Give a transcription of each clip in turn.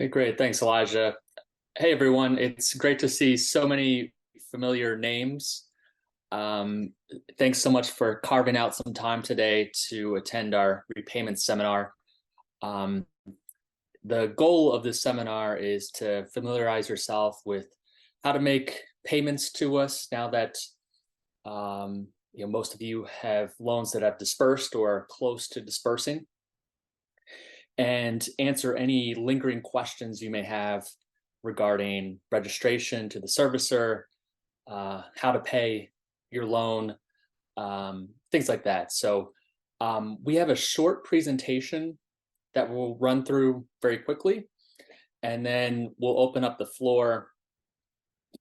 Okay, great. Thanks, Elijah. Hey, everyone. It's great to see so many familiar names. Um, Thanks so much for carving out some time today to attend our repayment seminar. Um, the goal of this seminar is to familiarize yourself with how to make payments to us now that most of you have loans that have dispersed or are close to dispersing, and answer any lingering questions you may have regarding registration to the servicer, how to pay your loan, things like that. So we have a short presentation that we'll run through very quickly, and then we'll open up the floor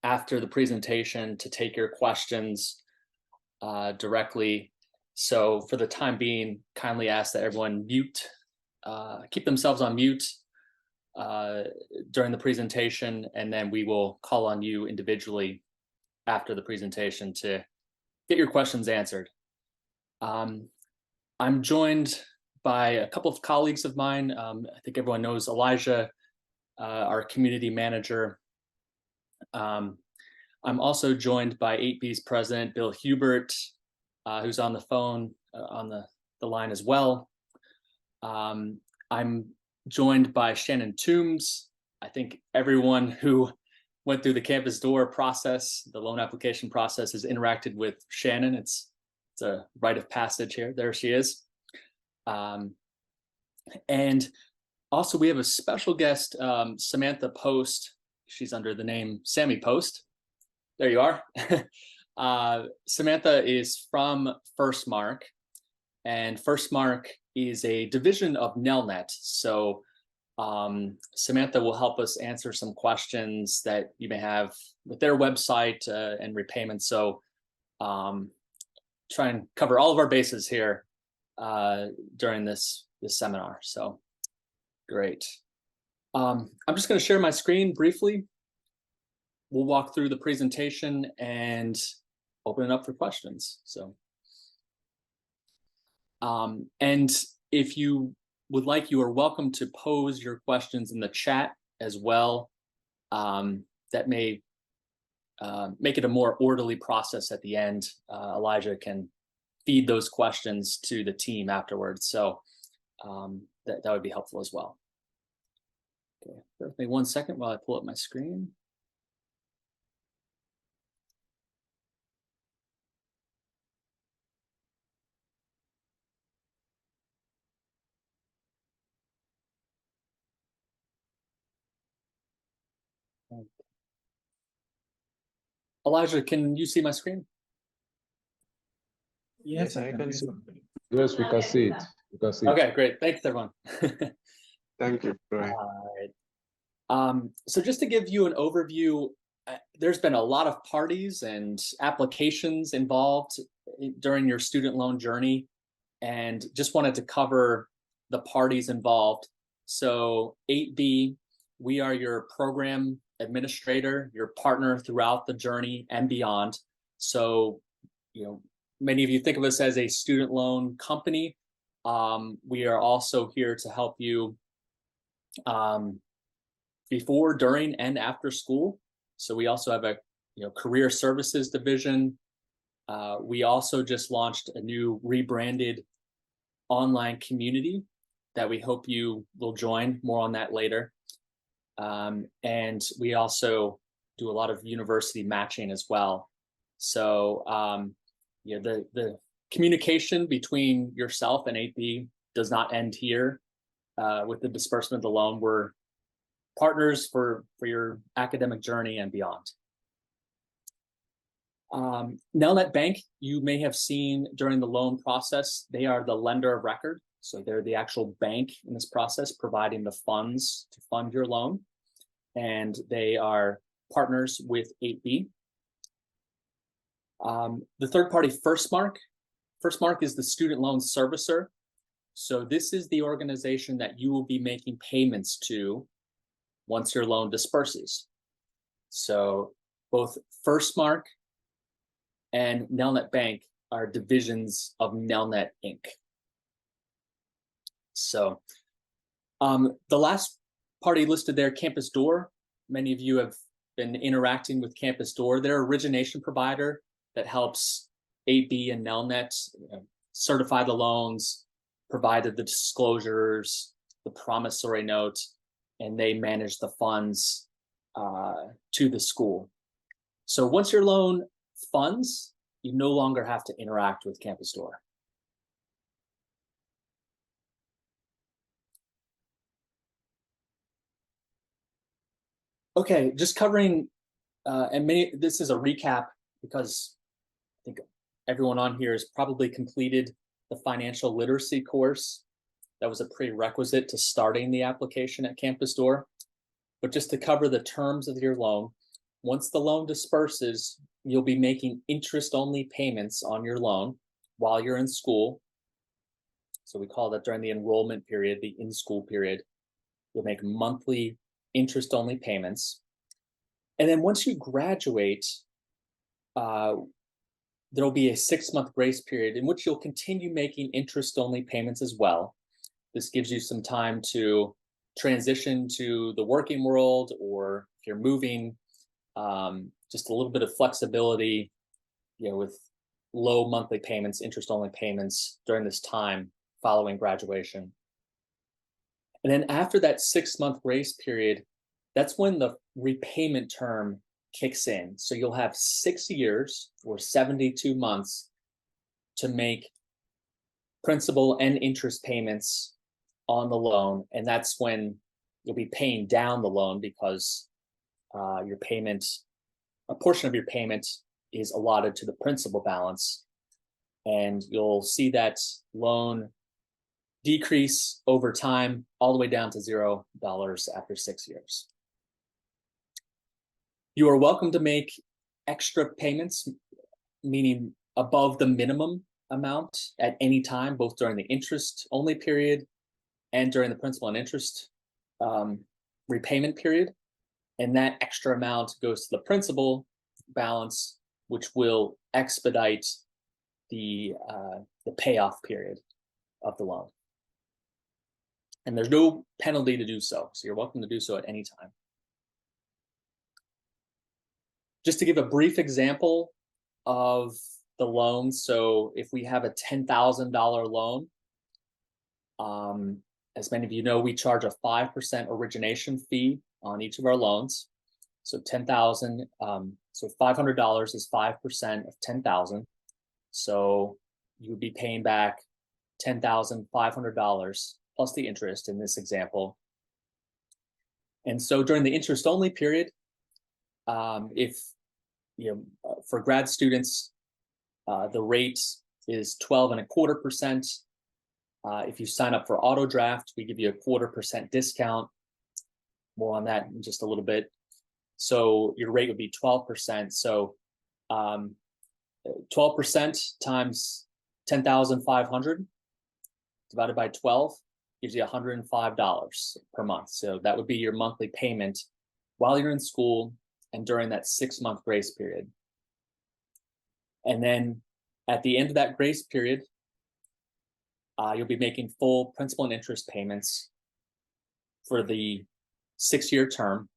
after the presentation to take your questions directly. So for the time being, kindly ask that everyone keep themselves on mute during the presentation, and then we will call on you individually after the presentation to get your questions answered. I'm joined by a couple of colleagues of mine. I think everyone knows Elijah, our community manager. I'm also joined by 8B's president, Bill Hubert, who's on the phone, on the line as well. I'm joined by Shannon Toombs. I think everyone who went through the campus door process, the loan application process, has interacted with Shannon. It's a rite of passage here. There she is. And also we have a special guest, Samantha Post. She's under the name Sammy Post. There you are. Samantha is from FirstMark, and FirstMark is a division of Nelnet. So Samantha will help us answer some questions that you may have with their website and repayments. So try and cover all of our bases here during this seminar. So great. I'm just going to share my screen briefly. We'll walk through the presentation and open it up for questions. So, and if you would like, you are welcome to pose your questions in the chat as well. That may make it a more orderly process at the end. Elijah can feed those questions to the team afterwards. So that would be helpful as well. Okay, bear with me 1 second while I pull up my screen. Elijah, can you see my screen? Yes, I can see. Yes, we can see it. We can see it. Okay, great. Thanks, everyone. Thank you. Right. All right. So just to give you an overview, there's been a lot of parties and applications involved during your student loan journey, and just wanted to cover the parties involved. So 8B, we are your program administrator, your partner throughout the journey and beyond. So, many of you think of us as a student loan company. We are also here to help you before, during, and after school. So we also have a career services division. We also just launched a new rebranded online community that we hope you will join. More on that later. And we also do a lot of university matching as well. So the communication between yourself and 8B does not end here with the disbursement of the loan. We're partners for your academic journey and beyond. Nelnet Bank, you may have seen during the loan process, they are the lender of record. So they're the actual bank in this process, providing the funds to fund your loan. And they are partners with 8B. The third party, FirstMark. FirstMark is the student loan servicer. So this is the organization that you will be making payments to once your loan disperses. So both FirstMark and Nelnet Bank are divisions of Nelnet Inc. So the last party listed there, Campus Door. Many of you have been interacting with Campus Door. They're an origination provider that helps AB and Nelnet certify the loans, provided the disclosures, the promissory note, and they manage the funds to the school. So once your loan funds, you no longer have to interact with Campus Door. Okay, just covering, this is a recap because I think everyone on here has probably completed the financial literacy course. That was a prerequisite to starting the application at Campus Door. But just to cover the terms of your loan, once the loan disperses, you'll be making interest-only payments on your loan while you're in school. So we call that during the enrollment period, the in-school period. You'll make monthly interest-only payments. And then once you graduate, there'll be a 6-month grace period in which you'll continue making interest-only payments as well. This gives you some time to transition to the working world, or if you're moving, just a little bit of flexibility, with low monthly payments, interest-only payments during this time following graduation. And then after that 6-month grace period, that's when the repayment term kicks in. So you'll have 6 years or 72 months to make principal and interest payments on the loan. And that's when you'll be paying down the loan because your payment, a portion of your payment is allotted to the principal balance. And you'll see that loan decrease over time all the way down to $0 after 6 years. You are welcome to make extra payments, meaning above the minimum amount at any time, both during the interest-only period and during the principal and interest repayment period. And that extra amount goes to the principal balance, which will expedite the payoff period of the loan. And there's no penalty to do so. So you're welcome to do so at any time. Just to give a brief example of the loan. So if we have a $10,000 loan, as many of you know, we charge a 5% origination fee on each of our loans. So 10,000, so $500 is 5% of 10,000. So you would be paying back $10,500 plus the interest in this example. And so during the interest-only period, if for grad students, the rate is 12.25%. If you sign up for auto draft, we give you a 0.25% discount. More on that in just a little bit. So your rate would be 12%. So 12% times 10,500 divided by 12 gives you $105 per month. So that would be your monthly payment while you're in school and during that 6-month grace period. And then at the end of that grace period, you'll be making full principal and interest payments for the 6-year term.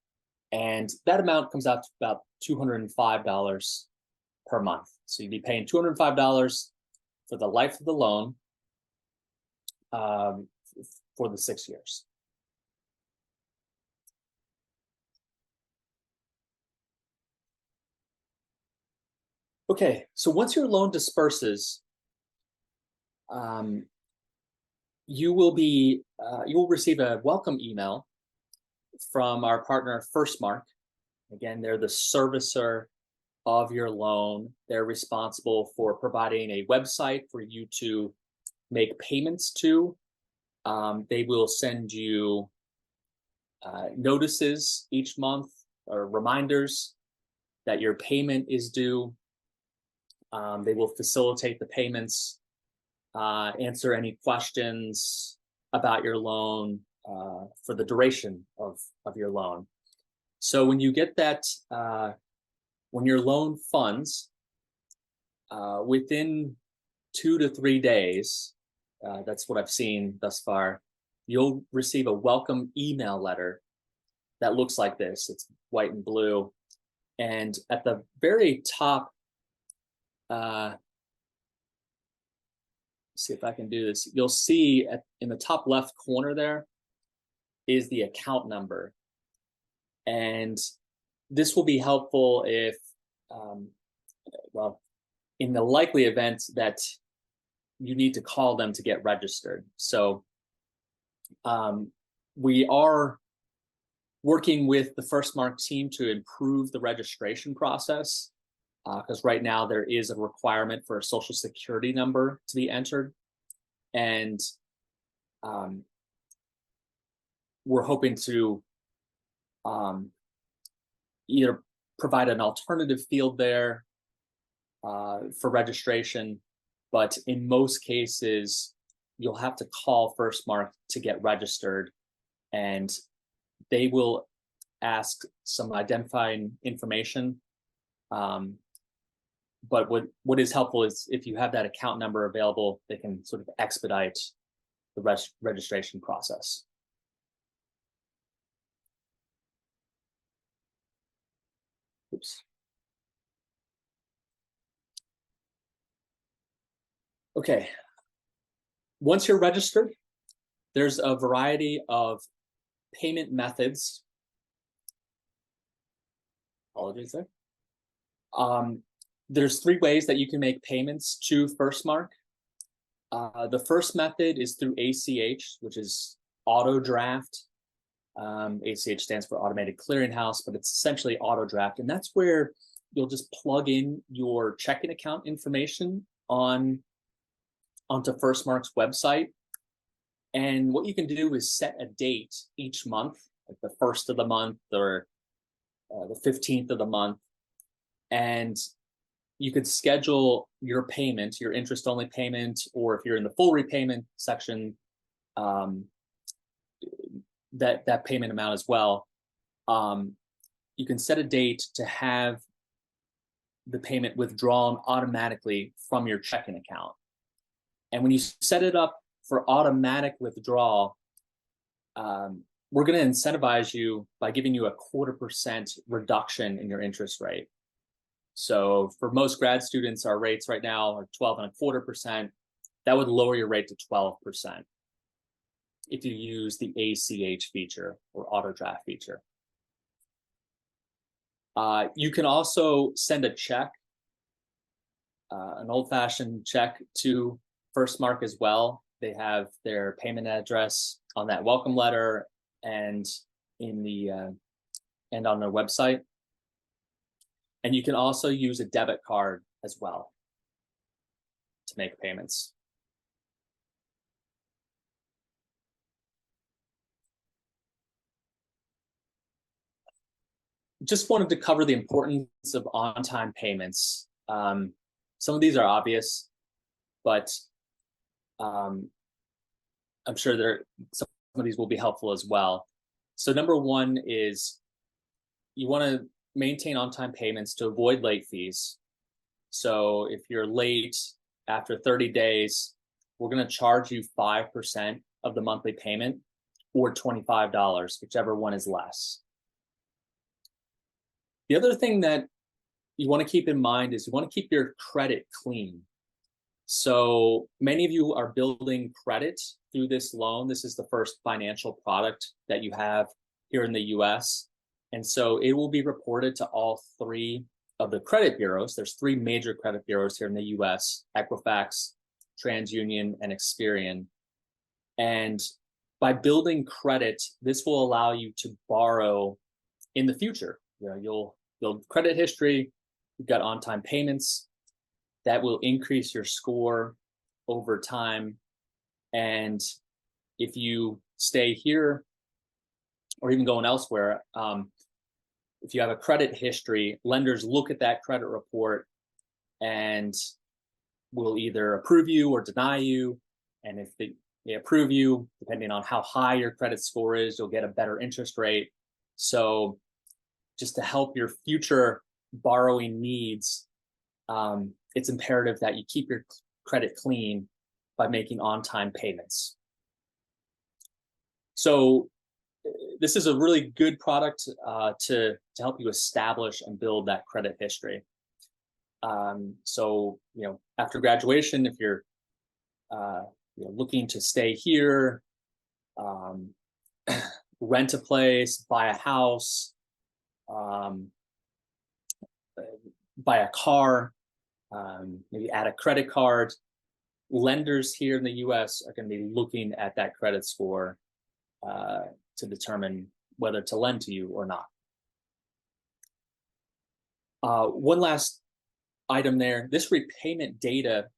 And that amount comes out to about $205 per month. So you'd be paying $205 for the life of the loan for the 6 years. Okay, so once your loan disperses, you will receive a welcome email from our partner FirstMark. Again, they're the servicer of your loan. They're responsible for providing a website for you to make payments to. They will send you notices each month or reminders that your payment is due. They will facilitate the payments, answer any questions about your loan for the duration of your loan. So when you get that, when your loan funds, within 2 to 3 days, that's what I've seen thus far, you'll receive a welcome email letter that looks like this. It's white and blue. And at the very top, see if I can do this. You'll see in the top left corner there is the account number. And this will be helpful if, well, in the likely event that you need to call them to get registered. So we are working with the FirstMark team to improve the registration process, because right now there is a requirement for a social security number to be entered. And we're hoping to either provide an alternative field there for registration, but in most cases, you'll have to call FirstMark to get registered, and they will ask some identifying information. But what is helpful is if you have that account number available, they can sort of expedite the registration process. Oops. Okay. Once you're registered, there's a variety of payment methods. Apologies there. There's 3 ways that you can make payments to FirstMark. The first method is through ACH, which is auto draft. ACH stands for Automated Clearinghouse, but it's essentially auto draft. And that's where you'll just plug in your checking account information onto FirstMark's website. And what you can do is set a date each month, like the 1st of the month or the 15th of the month. And you could schedule your payment, your interest-only payment, or if you're in the full repayment section, that payment amount as well. You can set a date to have the payment withdrawn automatically from your checking account. And when you set it up for automatic withdrawal, we're going to incentivize you by giving you a 0.25% reduction in your interest rate. So for most grad students, our rates right now are 12.25%. That would lower your rate to 12% if you use the ACH feature or auto draft feature. You can also send a check, an old-fashioned check to FirstMark as well. They have their payment address on that welcome letter and and on their website. And you can also use a debit card as well to make payments. Just wanted to cover the importance of on-time payments. Some of these are obvious, but I'm sure some of these will be helpful as well. So number 1 is you want to maintain on-time payments to avoid late fees. So if you're late after 30 days, we're going to charge you 5% of the monthly payment or $25, whichever one is less. The other thing that you want to keep in mind is you want to keep your credit clean. So many of you are building credit through this loan. This is the first financial product that you have here in the US. And so it will be reported to all 3 of the credit bureaus. There's 3 major credit bureaus here in the US: Equifax, TransUnion, and Experian. And by building credit, this will allow you to borrow in the future. You'll build credit history, you've got on-time payments, that will increase your score over time. And if you stay here or even going elsewhere, if you have a credit history, lenders look at that credit report and will either approve you or deny you. And if they approve you, depending on how high your credit score is, you'll get a better interest rate. So just to help your future borrowing needs, it's imperative that you keep your credit clean by making on-time payments. So this is a really good product to help you establish and build that credit history. So, after graduation, if you're looking to stay here, rent a place, buy a house, buy a car, maybe add a credit card, lenders here in the US are going to be looking at that credit score to determine whether to lend to you or not. One last item there, this repayment data,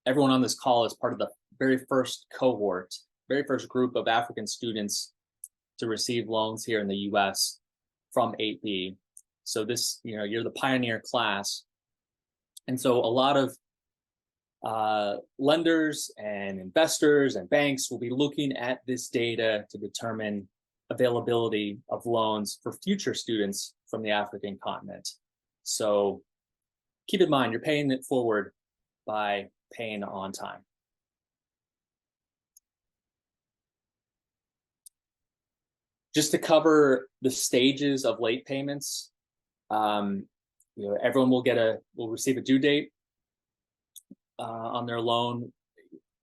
everyone on this call is part of the very first cohort, very first group of African students to receive loans here in the US from 8B. So this, you're the pioneer class. And so a lot of lenders and investors and banks will be looking at this data to determine availability of loans for future students from the African continent. So keep in mind, you're paying it forward by paying on time. Just to cover the stages of late payments, everyone will receive a due date on their loan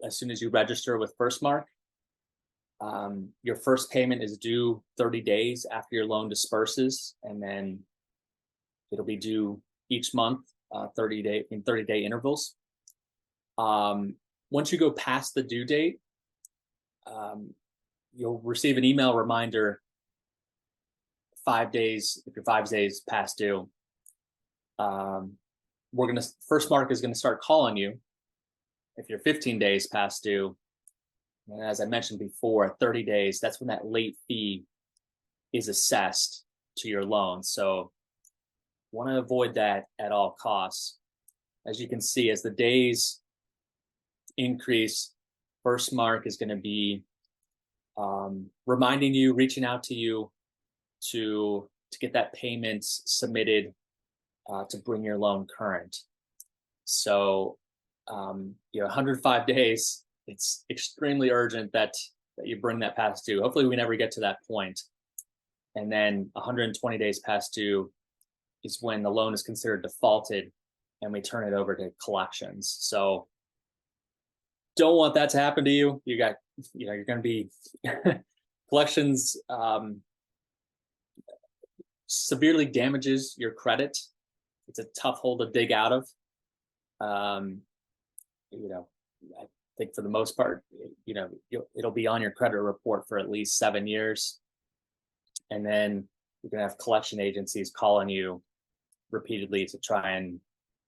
as soon as you register with FirstMark. Your first payment is due 30 days after your loan disperses, and then it'll be due each month, 30-day intervals. Once you go past the due date, you'll receive an email reminder 5 days, if you're 5 days past due. FirstMark is gonna start calling you if you're 15 days past due. And as I mentioned before, 30 days, that's when that late fee is assessed to your loan. So want to avoid that at all costs. As you can see, as the days increase, FirstMark is going to be reminding you, reaching out to you to get that payment submitted to bring your loan current. So 105 days, it's extremely urgent that you bring that past due. Hopefully we never get to that point. And then 120 days past due is when the loan is considered defaulted and we turn it over to collections. So don't want that to happen to you. You're going to be collections severely damages your credit. It's a tough hole to dig out of. I think for the most part, it'll be on your credit report for at least 7 years. And then you're going to have collection agencies calling you repeatedly to try and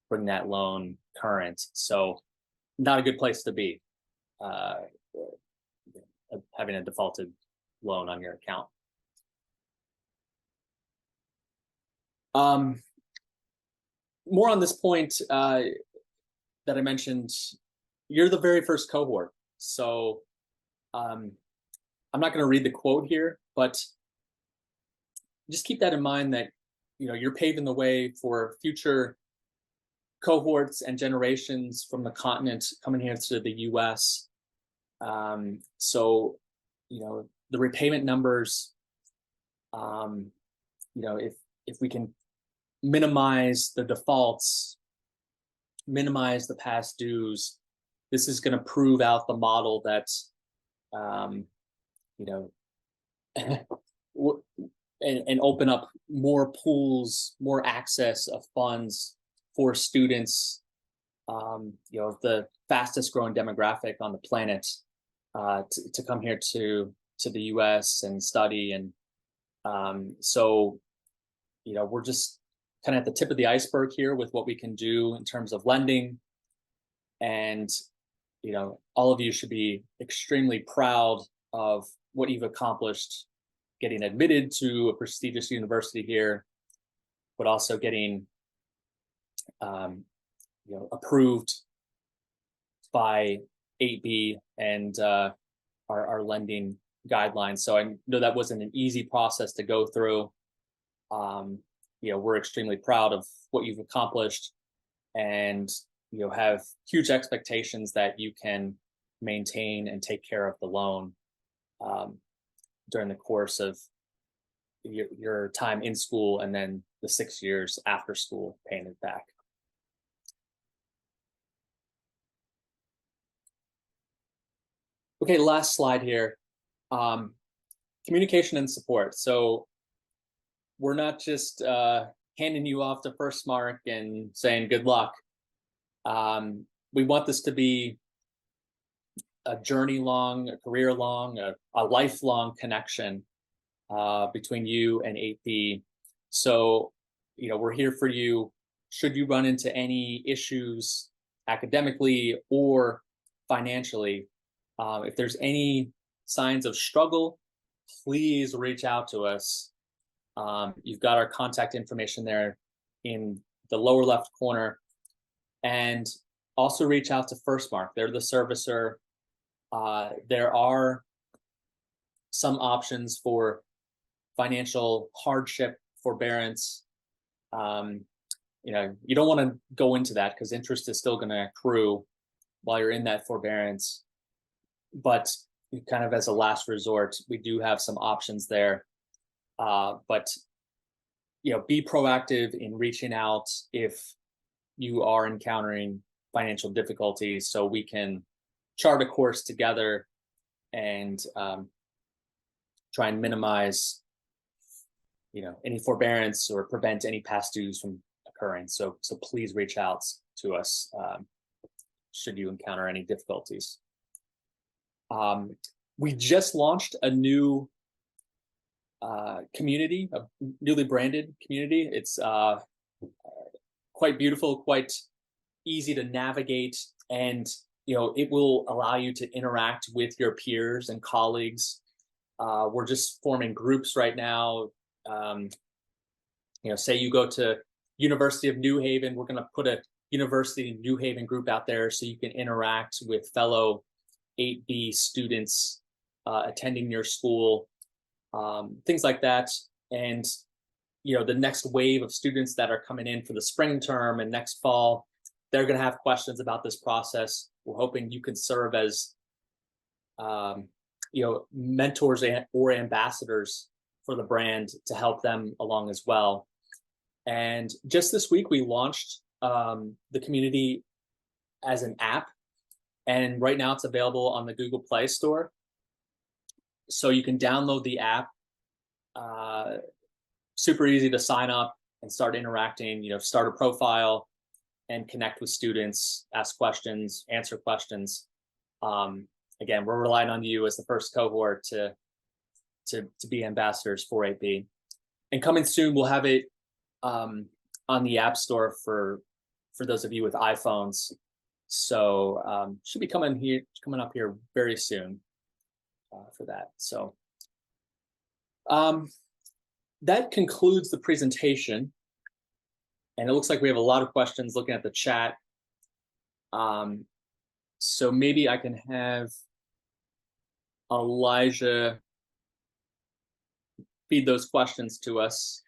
bring that loan current. So not a good place to be, having a defaulted loan on your account. More on this point that I mentioned, you're the very first cohort. So I'm not going to read the quote here, but just keep that in mind that you're paving the way for future cohorts and generations from the continent coming here to the US. So the repayment numbers, if we can minimize the defaults, minimize the past dues, this is going to prove out the model that and open up more pools, more access of funds for students, the fastest growing demographic on the planet, to come here to the US and study. And so we're just kind of at the tip of the iceberg here with what we can do in terms of lending. And all of you should be extremely proud of what you've accomplished, getting admitted to a prestigious university here, but also getting approved by 8B and our lending guidelines. So I know that wasn't an easy process to go through. We're extremely proud of what you've accomplished, and have huge expectations that you can maintain and take care of the loan during the course of your time in school, and then the 6 years after school paying it back. Okay, last slide here. Communication and support. So we're not just handing you off to First Mark and saying good luck. We want this to be a journey long, a career long, a lifelong connection between you and 8B. So, we're here for you should you run into any issues academically or financially. If there's any signs of struggle, please reach out to us. You've got our contact information there in the lower left corner. And also reach out to First Mark. They're the servicer. There are some options for financial hardship forbearance. You don't want to go into that because interest is still going to accrue while you're in that forbearance. But kind of as a last resort, we do have some options there. But be proactive in reaching out if you are encountering financial difficulties, so we can chart a course together and try and minimize any forbearance or prevent any past dues from occurring. So please reach out to us should you encounter any difficulties. We just launched a new community, a newly branded community. It's quite beautiful, quite easy to navigate, and it will allow you to interact with your peers and colleagues. We're just forming groups right now. Say you go to University of New Haven, we're going to put a University of New Haven group out there so you can interact with fellow 8B students attending your school, things like that. And the next wave of students that are coming in for the spring term and next fall, they're going to have questions about this process. We're hoping you can serve as mentors or ambassadors for the brand to help them along as well. And just this week, we launched the community as an app. And right now it's available on the Google Play Store. So you can download the app. Super easy to sign up and start interacting, start a profile and connect with students, ask questions, answer questions. Again, we're relying on you as the first cohort to be ambassadors for 8B. And coming soon, we'll have it on the App Store for those of you with iPhones. So should be coming up here very soon for that. So that concludes the presentation. And it looks like we have a lot of questions looking at the chat. So maybe I can have Elijah feed those questions to us.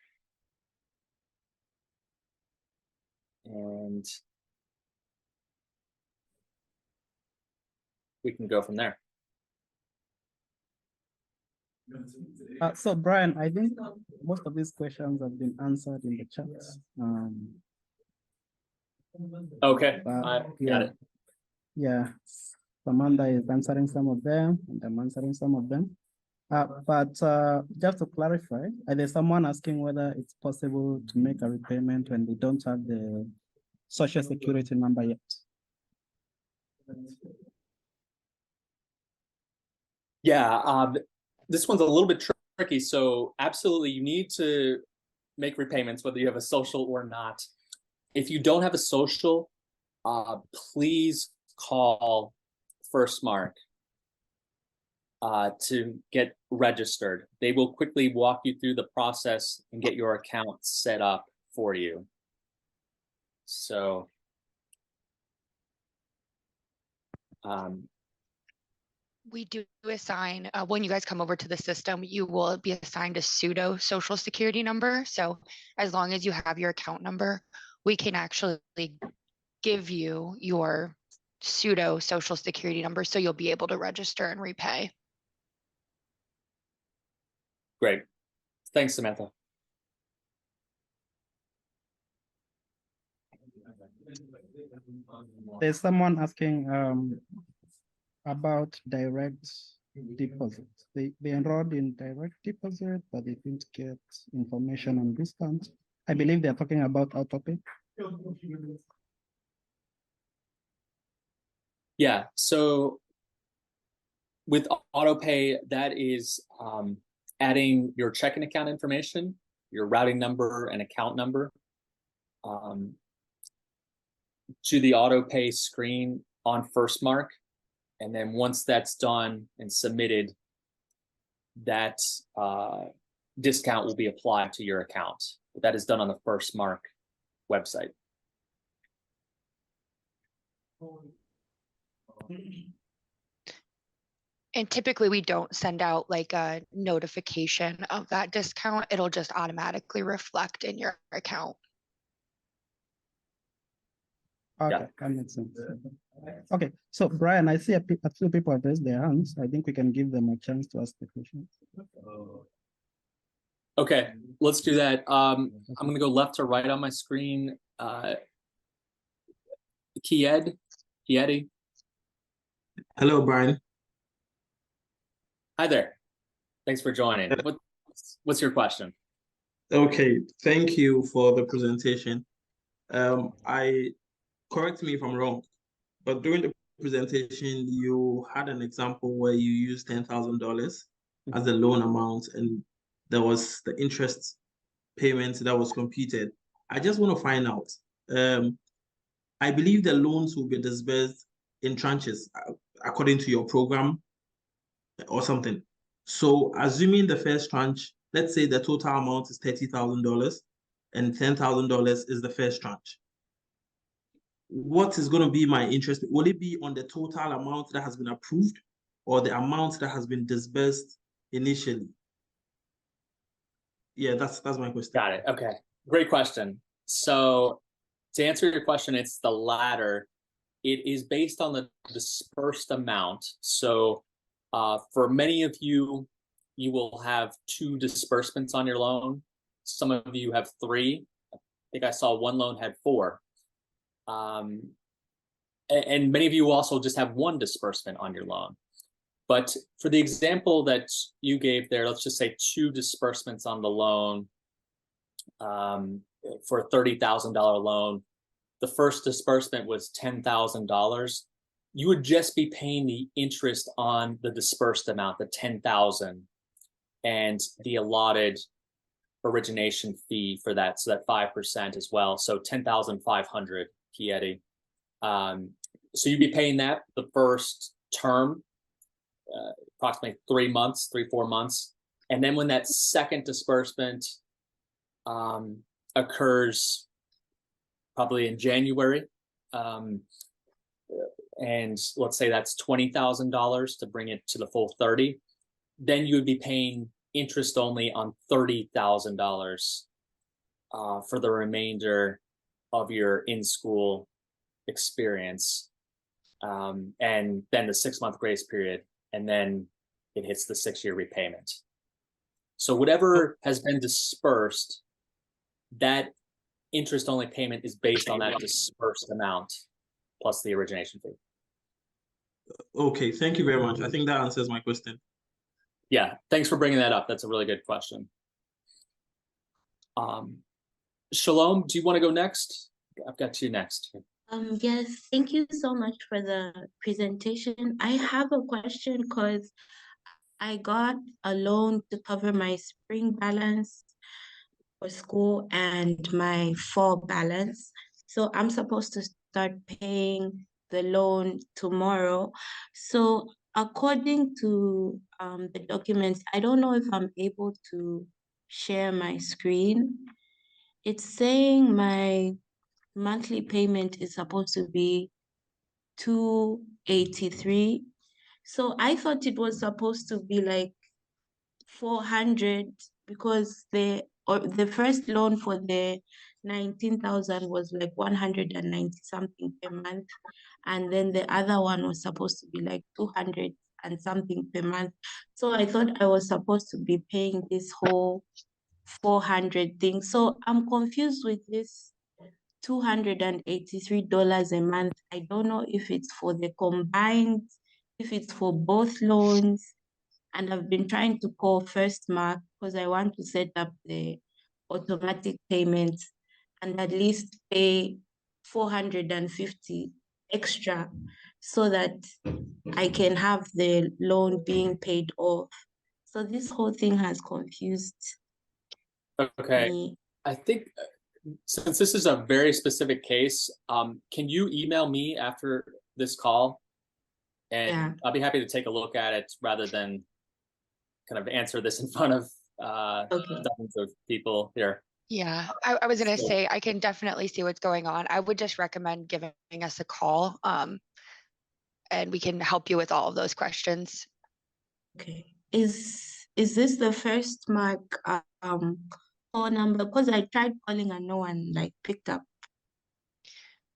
And we can go from there. So Brian, I think most of these questions have been answered in the chat. Okay, got it. Yeah, Samantha is answering some of them, and I'm answering some of them. But just to clarify, there's someone asking whether it's possible to make a repayment when they don't have the social security number yet. Yeah, this one's a little bit tricky. So absolutely, you need to make repayments whether you have a social or not. If you don't have a social, please call First Mark to get registered. They will quickly walk you through the process and get your account set up for you. So we do assign, when you guys come over to the system, you will be assigned a pseudo social security number. So as long as you have your account number, we can actually give you your pseudo social security number, so you'll be able to register and repay. Great. Thanks, Samantha. There's someone asking about direct deposit. They enrolled in direct deposit, but they didn't get information on discount. I believe they're talking about autopay. Yeah, so with autopay, that is adding your checking account information, your routing number and account number to the autopay screen on FirstMark. And then once that's done and submitted, that discount will be applied to your account. But that is done on the FirstMark website. And typically we don't send out like a notification of that discount. It'll just automatically reflect in your account. Okay, Yeah. that makes sense. Okay, so Brian, I see a few people have raised their hands. I think we can give them a chance to ask the question. Okay, let's do that. I'm gonna go left to right on my screen. Kiedi. Hello, Brian. Hi there. Thanks for joining. What's your question? Okay, thank you for the presentation. Correct me if I'm wrong, but during the presentation, you had an example where you used $10,000 as the loan amount, and there was the interest payment that was computed. I just want to find out. I believe the loans will be disbursed in tranches according to your program or something. So assuming the first tranche, let's say the total amount is $30,000 and $10,000 is the first tranche. What is going to be my interest? Will it be on the total amount that has been approved or the amount that has been disbursed initially? Yeah, that's my question. Got it. Okay, great question. So to answer your question, it's the latter. It is based on the dispersed amount. So for many of you, you will have 2 disbursements on your loan. Some of you have 3. I think I saw one loan had 4. And many of you also just have 1 disbursement on your loan. But for the example that you gave there, let's just say 2 disbursements on the loan for a $30,000 loan. The first disbursement was $10,000. You would just be paying the interest on the dispersed amount, the $10,000, and the allotted origination fee for that, so that 5% as well. So $10,500, Kiedi. So you'd be paying that the first term, approximately 3-4 months. And then when that second disbursement occurs, probably in January, and let's say that's $20,000 to bring it to the full 30, then you would be paying interest only on $30,000 for the remainder of your in-school experience, and then the 6-month grace period, and then it hits the 6-year repayment. So whatever has been dispersed, that interest only payment is based on that dispersed amount plus the origination fee. Okay, thank you very much. I think that answers my question. Yeah, thanks for bringing that up. That's a really good question. Shalom, do you want to go next? I've got you next. Yes, thank you so much for the presentation. I have a question because I got a loan to cover my spring balance for school and my fall balance. So I'm supposed to start paying the loan tomorrow. So according to the documents, I don't know if I'm able to share my screen. It's saying my monthly payment is supposed to be $283. So I thought it was supposed to be like 400 because the first loan for the 19,000 was like 190 something per month. And then the other one was supposed to be like 200 and something per month. So I thought I was supposed to be paying this whole 400 thing. So I'm confused with this $283 a month. I don't know if it's for the combined, if it's for both loans. And I've been trying to call First Mark because I want to set up the automatic payments and at least pay 450 extra so that I can have the loan being paid off. So this whole thing has confused Okay, me. I think since this is a very specific case, can you email me after this call? And Yeah. I'll be happy to take a look at it rather than kind of answer this in front of Okay. dozens of people here. Yeah, I was gonna So- say, I can definitely see what's going on. I would just recommend giving us a call, and we can help you with all of those questions. Okay. Is this the First Mark phone number? Because I tried calling and no one like picked up.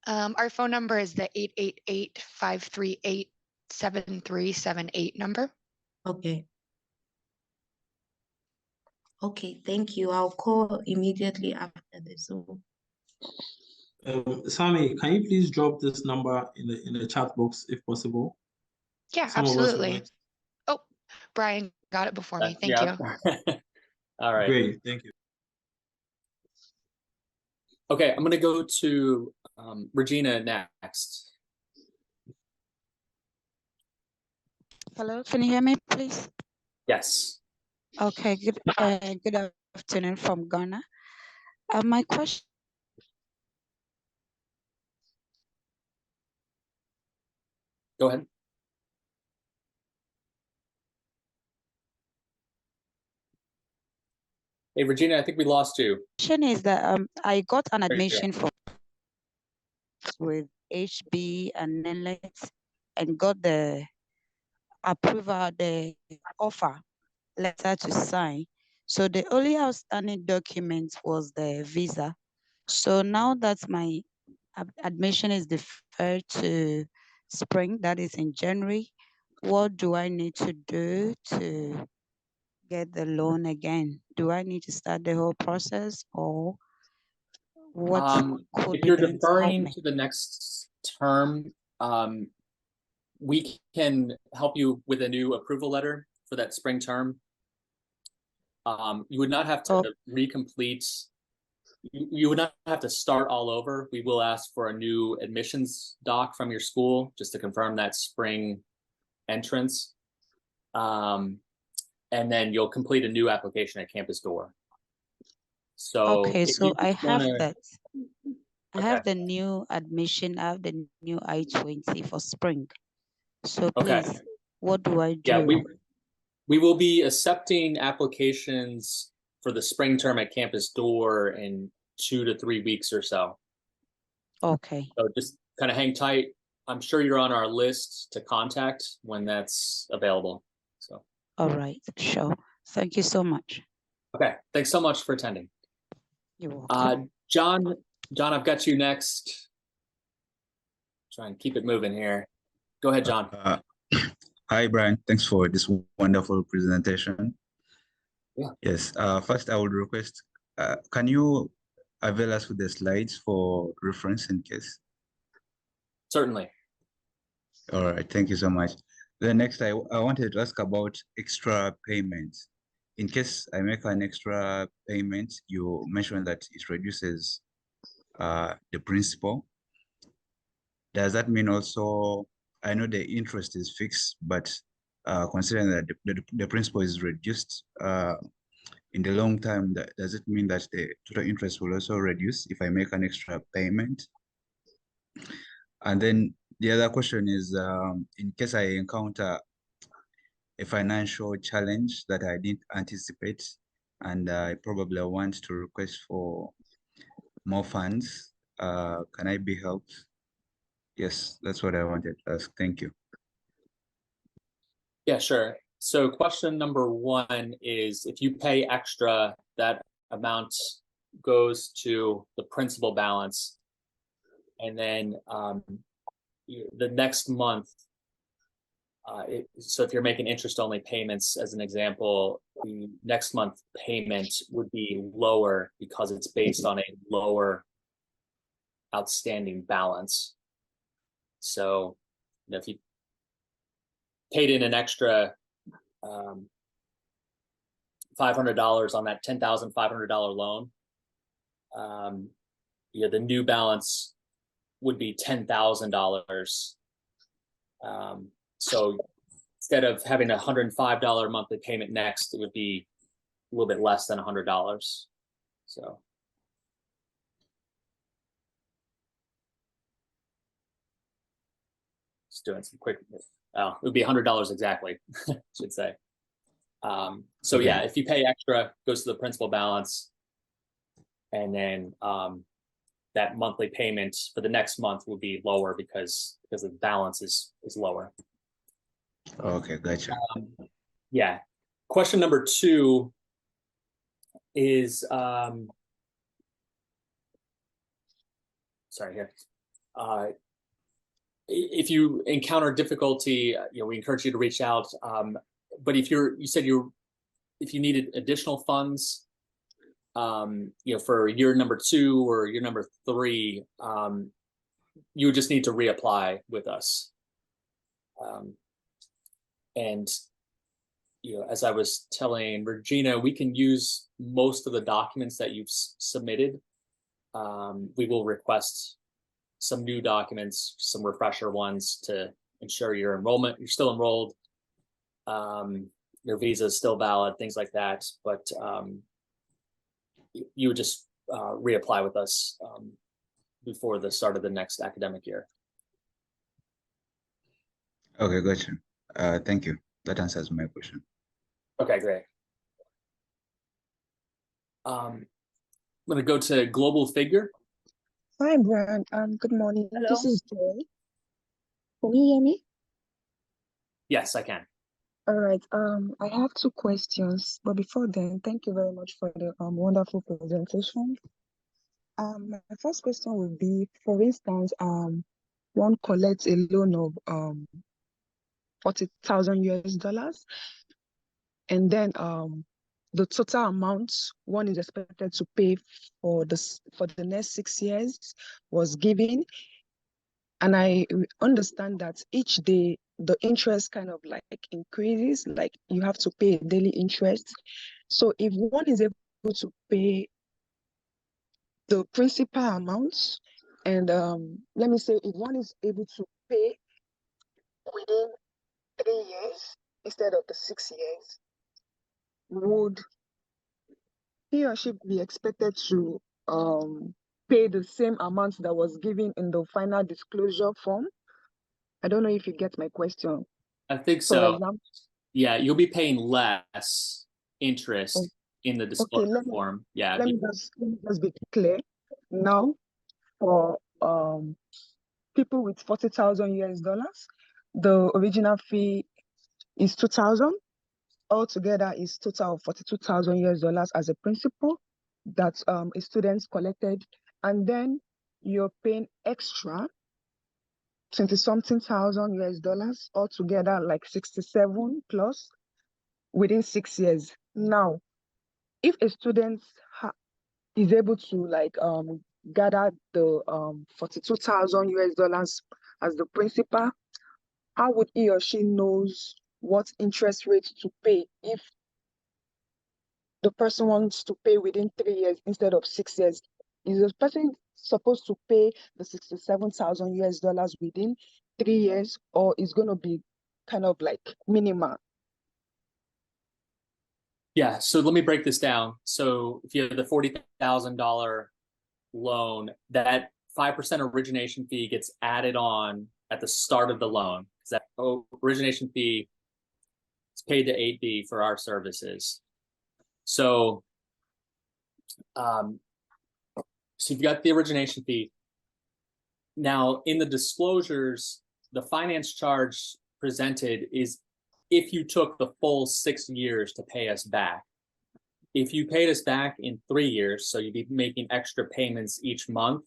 Our phone number is the 888-538-7378 number. Okay. Okay, thank you. I'll call immediately after the Zoom. Sammy, can you please drop this number in the chat box if possible? Yeah, Some of us would absolutely. like- Oh, Brian got it before me. Thank yeah. you. All right. Great, thank you. Okay, I'm gonna go to Regina next. Hello, can you hear me, please? Yes. Okay, good afternoon from Ghana. My question. Go ahead. Hey, Regina, I think we lost you. Is that I got an There you go. admission for with HB and NLET and got the approval, the offer letter to sign. So the only outstanding document was the visa. So now that my admission is deferred to spring, that is in January, what do I need to do to get the loan again? Do I need to start the whole process, or what could If be you're done to help deferring me? to the next term, we can help you with a new approval letter for that spring term. You would not have to recomplete. You would not have to start all over. We will ask for a new admissions doc from your school just to confirm that spring entrance. And then you'll complete a new application at campus door. So Okay, if so you I just have wanna- that. I Okay. have the new admission. I have the new I-20 for spring. So Okay. please, what do I do? Yeah, we will be accepting applications for the spring term at campus door in 2 to 3 weeks or so. Okay. So just kind of hang tight. I'm sure you're on our list to contact when that's available. So, All right, sure. Thank you so much. okay. Thanks so much for attending. You're welcome. John, I've got you next. Try and keep it moving here. Go ahead, John. Hi, Brian. Thanks for this wonderful presentation. Yeah. Yes. First, I would request, can you avail us with the slides for reference in case? Certainly. All right. Thank you so much. Then next, I wanted to ask about extra payments. In case I make an extra payment, you mentioned that it reduces the principal. Does that mean also, I know the interest is fixed, but considering that the principal is reduced in the long term, does it mean that the total interest will also reduce if I make an extra payment? And then the other question is, in case I encounter a financial challenge that I didn't anticipate, and I probably want to request for more funds, can I be helped? Yes, that's what I wanted to ask. Thank you. Yeah, sure. So question number one is if you pay extra, that amount goes to the principal balance. And then the next month, so if you're making interest-only payments, as an example, the next month payment would be lower because it's based on a lower outstanding balance. So, if you paid in an extra $500 on that $10,500 loan, the new balance would be $10,000. So instead of having a $105 monthly payment next, it would be a little bit less than $100. So. Just doing some quick, it would be $100 exactly, should say. So Okay. yeah, if you pay extra, goes to the principal balance, and then that monthly payment for the next month will be lower because the balance is lower. Okay, gotcha. Yeah. Question number 2 is sorry here. If you encounter difficulty, we encourage you to reach out. But if you needed additional funds, for year number 2 or year number 3, you would just need to reapply with us. And as I was telling Regina, we can use most of the documents that you've submitted. We will request some new documents, some refresher ones to ensure your enrollment, you're still enrolled, your visa is still valid, things like that. But you would just reapply with us before the start of the next academic year. Okay, gotcha. Thank you. That answers my question. Okay, great. I'm going to go to Global Figure. Hi, Brian. Good morning. Hello. This is Joy. Can you hear me? Yes, I can. All right. I have 2 questions, but before then, thank you very much for the wonderful presentation. My first question would be, for instance, one collects a loan of $40,000 US, and then the total amount one is expected to pay for the next 6 years was given. And I understand that each day the interest kind of like increases, like you have to pay daily interest. So if one is able to pay the principal amounts, and let me say if one is able to pay within 3 years instead of the 6 years, would he or she be expected to pay the same amount that was given in the final disclosure form? I don't know if you get my question. I think For so. example, Yeah, you'll be paying less interest in the disclosure form. Yeah. let me just be clear. Now, for people with $40,000 US, the original fee is 2,000. Altogether is total of $42,000 as a principal that a student collected, and then you're paying extra 20-something thousand US, altogether like 67 plus within 6 years. Now, if a student is able to like gather the $42,000 US as the principal, how would he or she knows what interest rate to pay if the person wants to pay within 3 years instead of 6 years? Is the person supposed to pay the $67,000 US within 3 years, or is going to be kind of like minimal? Yeah, so let me break this down. So if you have the $40,000 loan, that 5% origination fee gets added on at the start of the loan. That origination fee is paid to 8B for our services. So, so you've got the origination fee. Now, in the disclosures, the finance charge presented is if you took the full 6 years to pay us back. if you paid us back in 3 years, so you'd be making extra payments each month,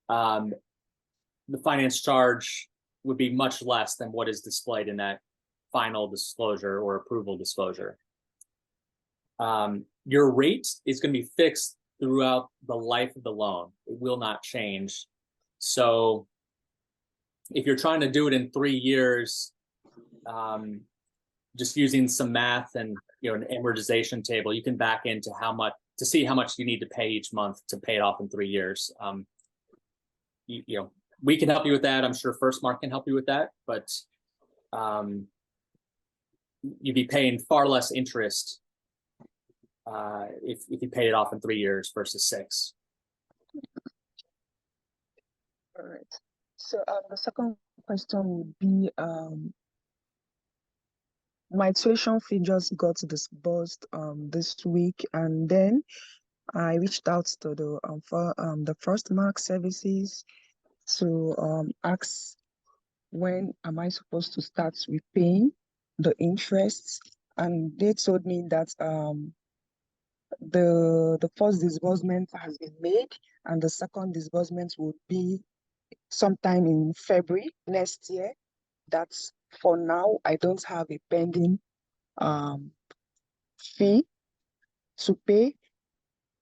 the finance charge would be much less than what is displayed in that final disclosure or approval disclosure. Your rate is going to be fixed throughout the life of the loan. It will not change. So if you're trying to do it in 3 years, just using some math and an amortization table, you can back into how much to see how much you need to pay each month to pay it off in 3 years. We can help you with that. I'm sure FirstMark can help you with that, but you'd be paying far less interest if you paid it off in 3 years versus 6. All right. So the second question would be my tuition fee just got disbursed this week, and then I reached out to the FirstMark services to ask when am I supposed to start repaying the interest, and they told me that the first disbursement has been made and the second disbursement would be sometime in February next year. That's for now. I don't have a pending fee to pay.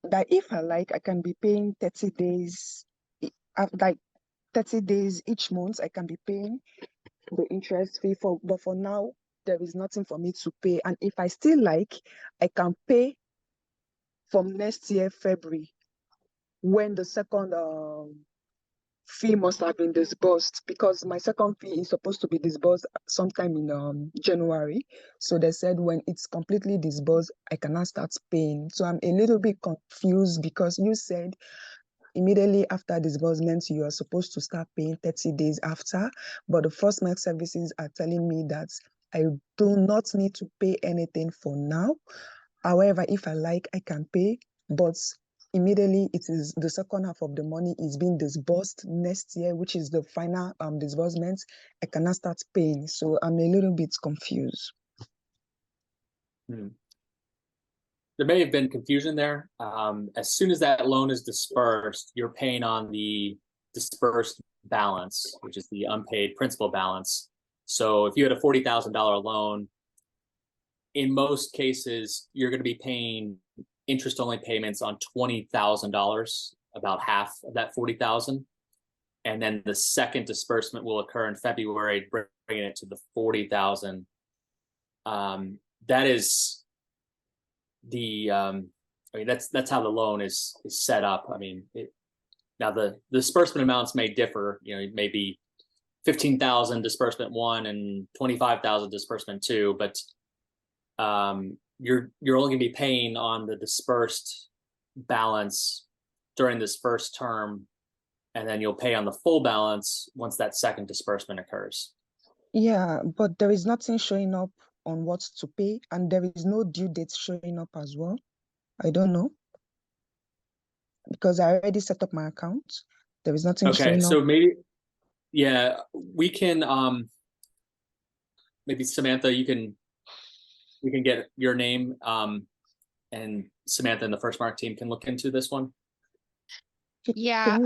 That if I like, I can be paying 30 days, like 30 days each month. I can be paying the interest fee but for now, there is nothing for me to pay. And if I still like, I can pay from next year, February, when the second fee must have been disbursed, because my second fee is supposed to be disbursed sometime in January. So they said when it's completely disbursed, I cannot start paying. So I'm a little bit confused because you said immediately after disbursement, you are supposed to start paying 30 days after, but the FirstMark services are telling me that I do not need to pay anything for now. However, if I like, I can pay, but immediately it is the second half of the money is being disbursed next year, which is the final disbursement. I cannot start paying. So I'm a little bit confused. There may have been confusion there. As soon as that loan is dispersed, you're paying on the dispersed balance, which is the unpaid principal balance. So if you had a $40,000 loan, in most cases, you're going to be paying interest-only payments on $20,000, about half of that $40,000, and then the second disbursement will occur in February, bringing it to the $40,000. That is that's how the loan is set up. I mean, now the disbursement amounts may differ. It may be 15,000 disbursement 1 and 25,000 disbursement 2, but you're only going to be paying on the dispersed balance during this first term, and then you'll pay on the full balance once that second disbursement occurs. Yeah, but there is nothing showing up on what to pay, and there is no due date showing up as well. I don't know, because I already set up my account. There is nothing showing up. So maybe, yeah, we can maybe Samantha, we can get your name, and Samantha and the FirstMark team can look into this one. Yeah,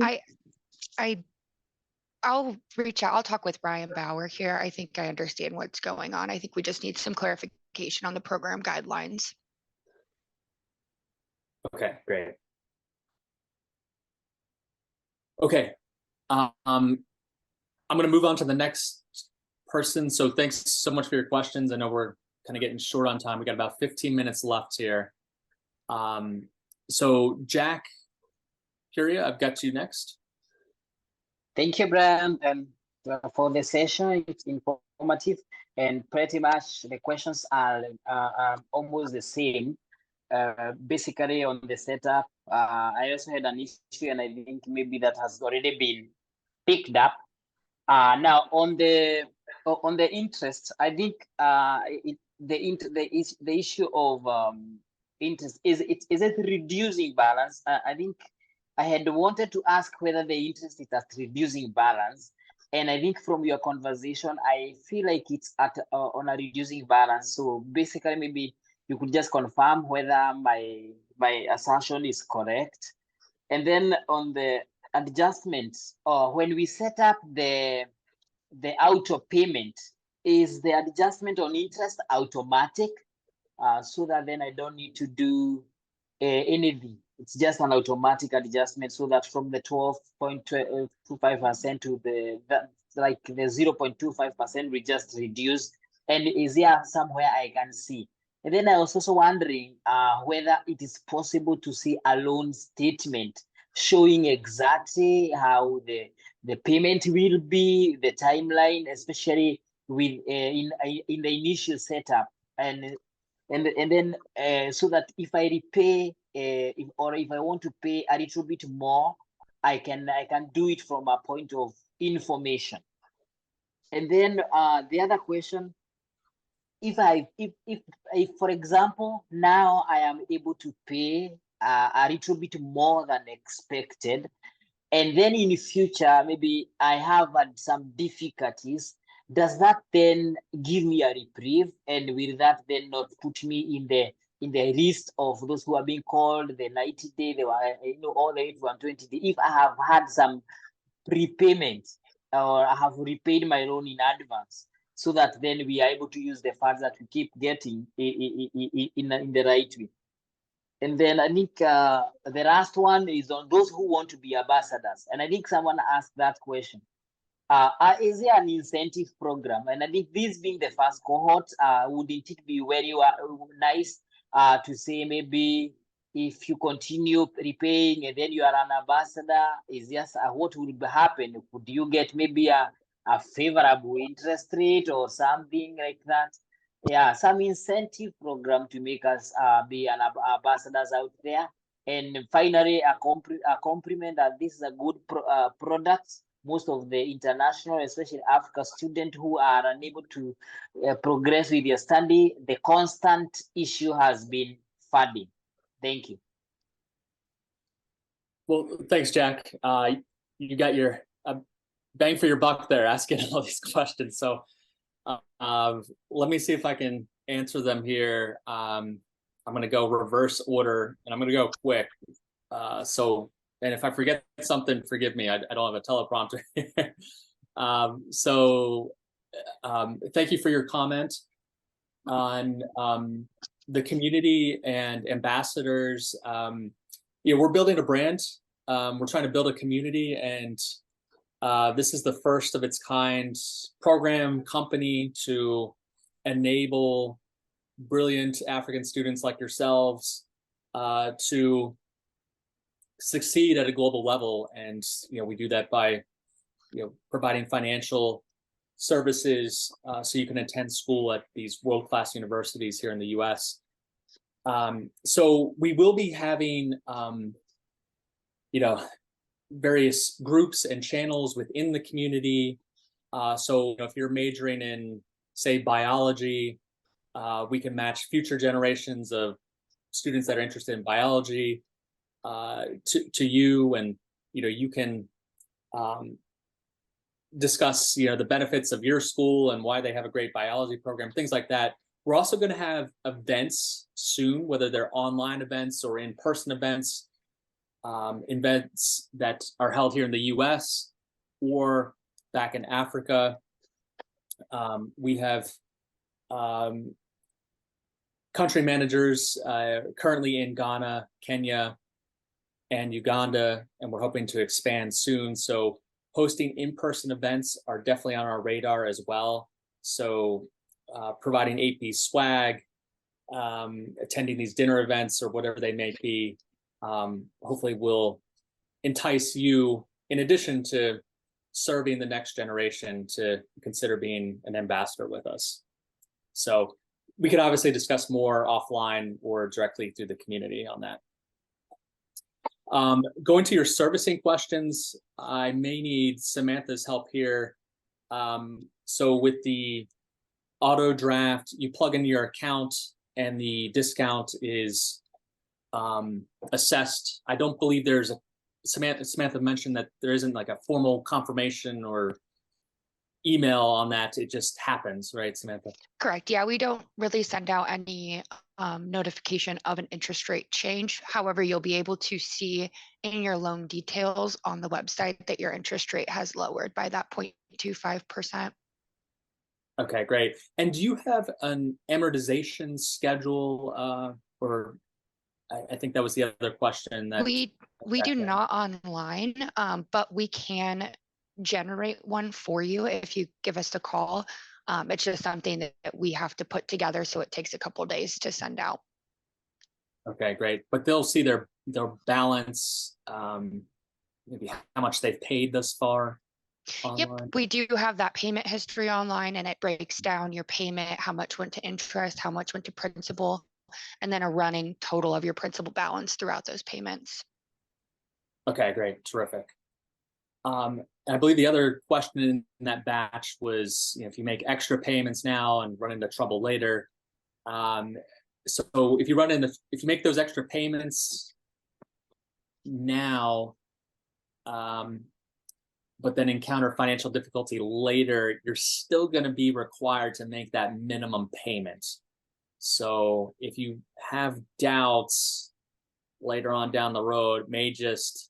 I'll reach out. I'll talk with Brian Bauer here. I think I understand what's going on. I think we just need some clarification on the program guidelines. Okay, great. Okay, I'm going to move on to the next person. So thanks so much for your questions. I know we're kind of getting short on time. We got about 15 minutes left here. So Jack Curia, I've got you next. Thank you, Brian, and for the session. It's informative, and pretty much the questions are almost the same. Basically, on the setup, I also had an issue, and I think maybe that has already been picked up. Now on the interest, I think the issue of interest is it reducing balance. I think I had wanted to ask whether the interest is at reducing balance, and I think from your conversation, I feel like it's at on a reducing balance. So basically, maybe you could just confirm whether my assumption is correct. And then on the adjustments, when we set up the auto payment, is the adjustment on interest automatic? So that then I don't need to do anything. It's just an automatic adjustment, so that from the 12.25% to the 0.25% we just reduce. And is there somewhere I can see? And then I was also wondering whether it is possible to see a loan statement showing exactly how the payment will be, the timeline, especially with in the initial setup, and then so that if I repay if I want to pay a little bit more, I can do it from a point of information. And then the other question, if for example, now I am able to pay a little bit more than expected, and then in the future maybe I have had some difficulties, does that then give me a reprieve, and will that then not put me in the list of those who are being called the 90-day, they were, all the way to 120-day, if I have had some prepayment or I have repaid my loan in advance, so that then we are able to use the funds that we keep getting in the right way? And then I think the last one is on those who want to be ambassadors. And I think someone asked that question. Is there an incentive program? And I think this being the first cohort, wouldn't it be very nice to say maybe if you continue repaying and then you are an ambassador, is just what will happen? Could you get maybe a favorable interest rate or something like that? Yeah, some incentive program to make us be an ambassadors out there. And finally, a compliment that this is a good product. Most of the international, especially Africa students who are unable to progress with their study, the constant issue has been funding. Thank you. Well, thanks, Jack. You got your bang for your buck there, asking all these questions. So let me see if I can answer them here. I'm going to go reverse order, and I'm going to go quick. And if I forget something, forgive me. I don't have a teleprompter here. Thank you for your comment on the community and ambassadors. We're building a brand. We're trying to build a community, and this is the first of its kind program company to enable brilliant African students like yourselves to succeed at a global level. And we do that by providing financial services so you can attend school at these world-class universities here in the US. So we will be having various groups and channels within the community. So if you're majoring in, say, biology, we can match future generations of students that are interested in biology to you, and you can discuss the benefits of your school and why they have a great biology program, things like that. We're also going to have events soon, whether they're online events or in-person events, events that are held here in the US or back in Africa. We have country managers currently in Ghana, Kenya, and Uganda, and we're hoping to expand soon. So hosting in-person events are definitely on our radar as well. So providing AP swag, attending these dinner events or whatever they may be, hopefully will entice you, in addition to serving the next generation, to consider being an ambassador with us. So we could obviously discuss more offline or directly through the community on that. Going to your servicing questions, I may need Samantha's help here. So with the auto draft, you plug in your account and the discount is assessed. I don't believe there's a, Samantha mentioned that there isn't like a formal confirmation or email on that. It just happens, right, Samantha? Correct. Yeah, we don't really send out any notification of an interest rate change. However, you'll be able to see in your loan details on the website that your interest rate has lowered by that 0.25%. Okay, great. And do you have an amortization schedule, or I think that was the other question that We do not online, but we can generate one for you if you give us a call. It's just something that we have to put together, so it takes a couple of days to send out. Okay, great. But they'll see their balance, maybe how much they've paid thus far online. Yep, we do have that payment history online, and it breaks down your payment, how much went to interest, how much went to principal, and then a running total of your principal balance throughout those payments. Okay, great, terrific. I believe the other question in that batch was, if you make extra payments now and run into trouble later. So if you make those extra payments now, but then encounter financial difficulty later, you're still going to be required to make that minimum payment. So if you have doubts later on down the road, may just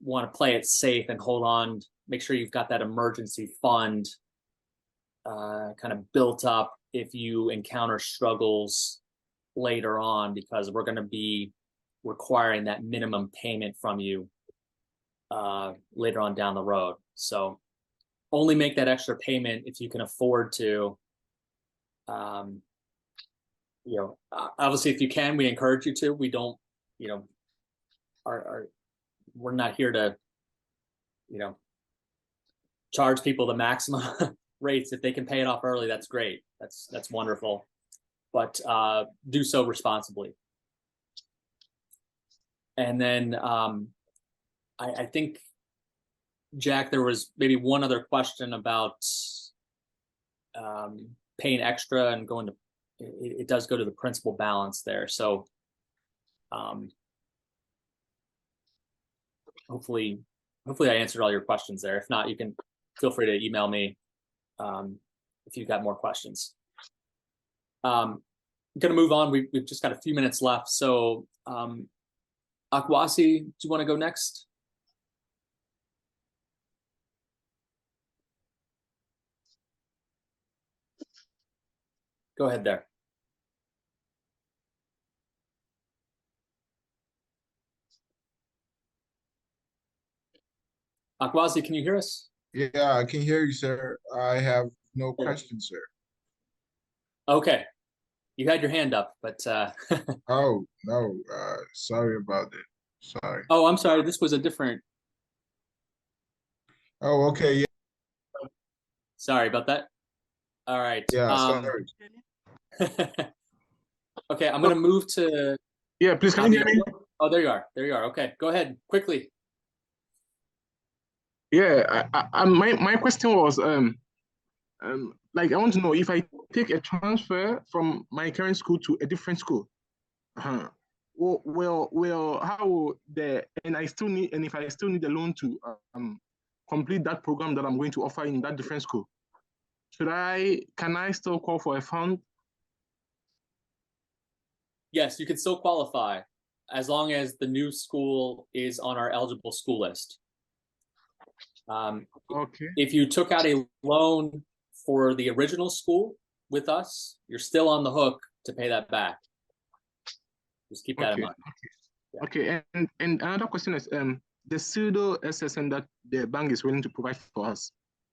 want to play it safe and hold on, make sure you've got that emergency fund kind of built up if you encounter struggles later on, because we're going to be requiring that minimum payment from you later on down the road. So only make that extra payment if you can afford to. Obviously, if you can, we encourage you to. We don't, we're not here to, charge people the maximum rates. If they can pay it off early, that's great. That's wonderful. But do so responsibly. And then I think, Jack, there was maybe one other question about paying extra and going to, it does go to the principal balance there. So hopefully I answered all your questions there. If not, you can feel free to email me if you've got more questions. I'm going to move on. We've just got a few minutes left. So Akwasi, do you want to go next? Go ahead there. Akwasi, can you hear us? Yeah, I can hear you, sir. I have no questions, sir. Okay. You had your hand up, but Oh, no, sorry about that. Sorry. Oh, I'm sorry. This was a different. Oh, okay, yeah. Sorry about that. All right. Yeah, sorry. Okay, I'm gonna move to. Yeah, please, can you hear me? Oh, there you are. There you are. Okay, go ahead quickly. Yeah, my question was like, I want to know if I take a transfer from my current school to a different school, well, how will and if I still need a loan to complete that program that I'm going to offer in that different school, can I still call for a fund? Yes, you can still qualify as long as the new school is on our eligible school list. Okay. If you took out a loan for the original school with us, you're still on the hook to pay that back. Just keep that in mind. Okay. Yeah. Okay, and another question is the pseudo SSN that the bank is willing to provide for us.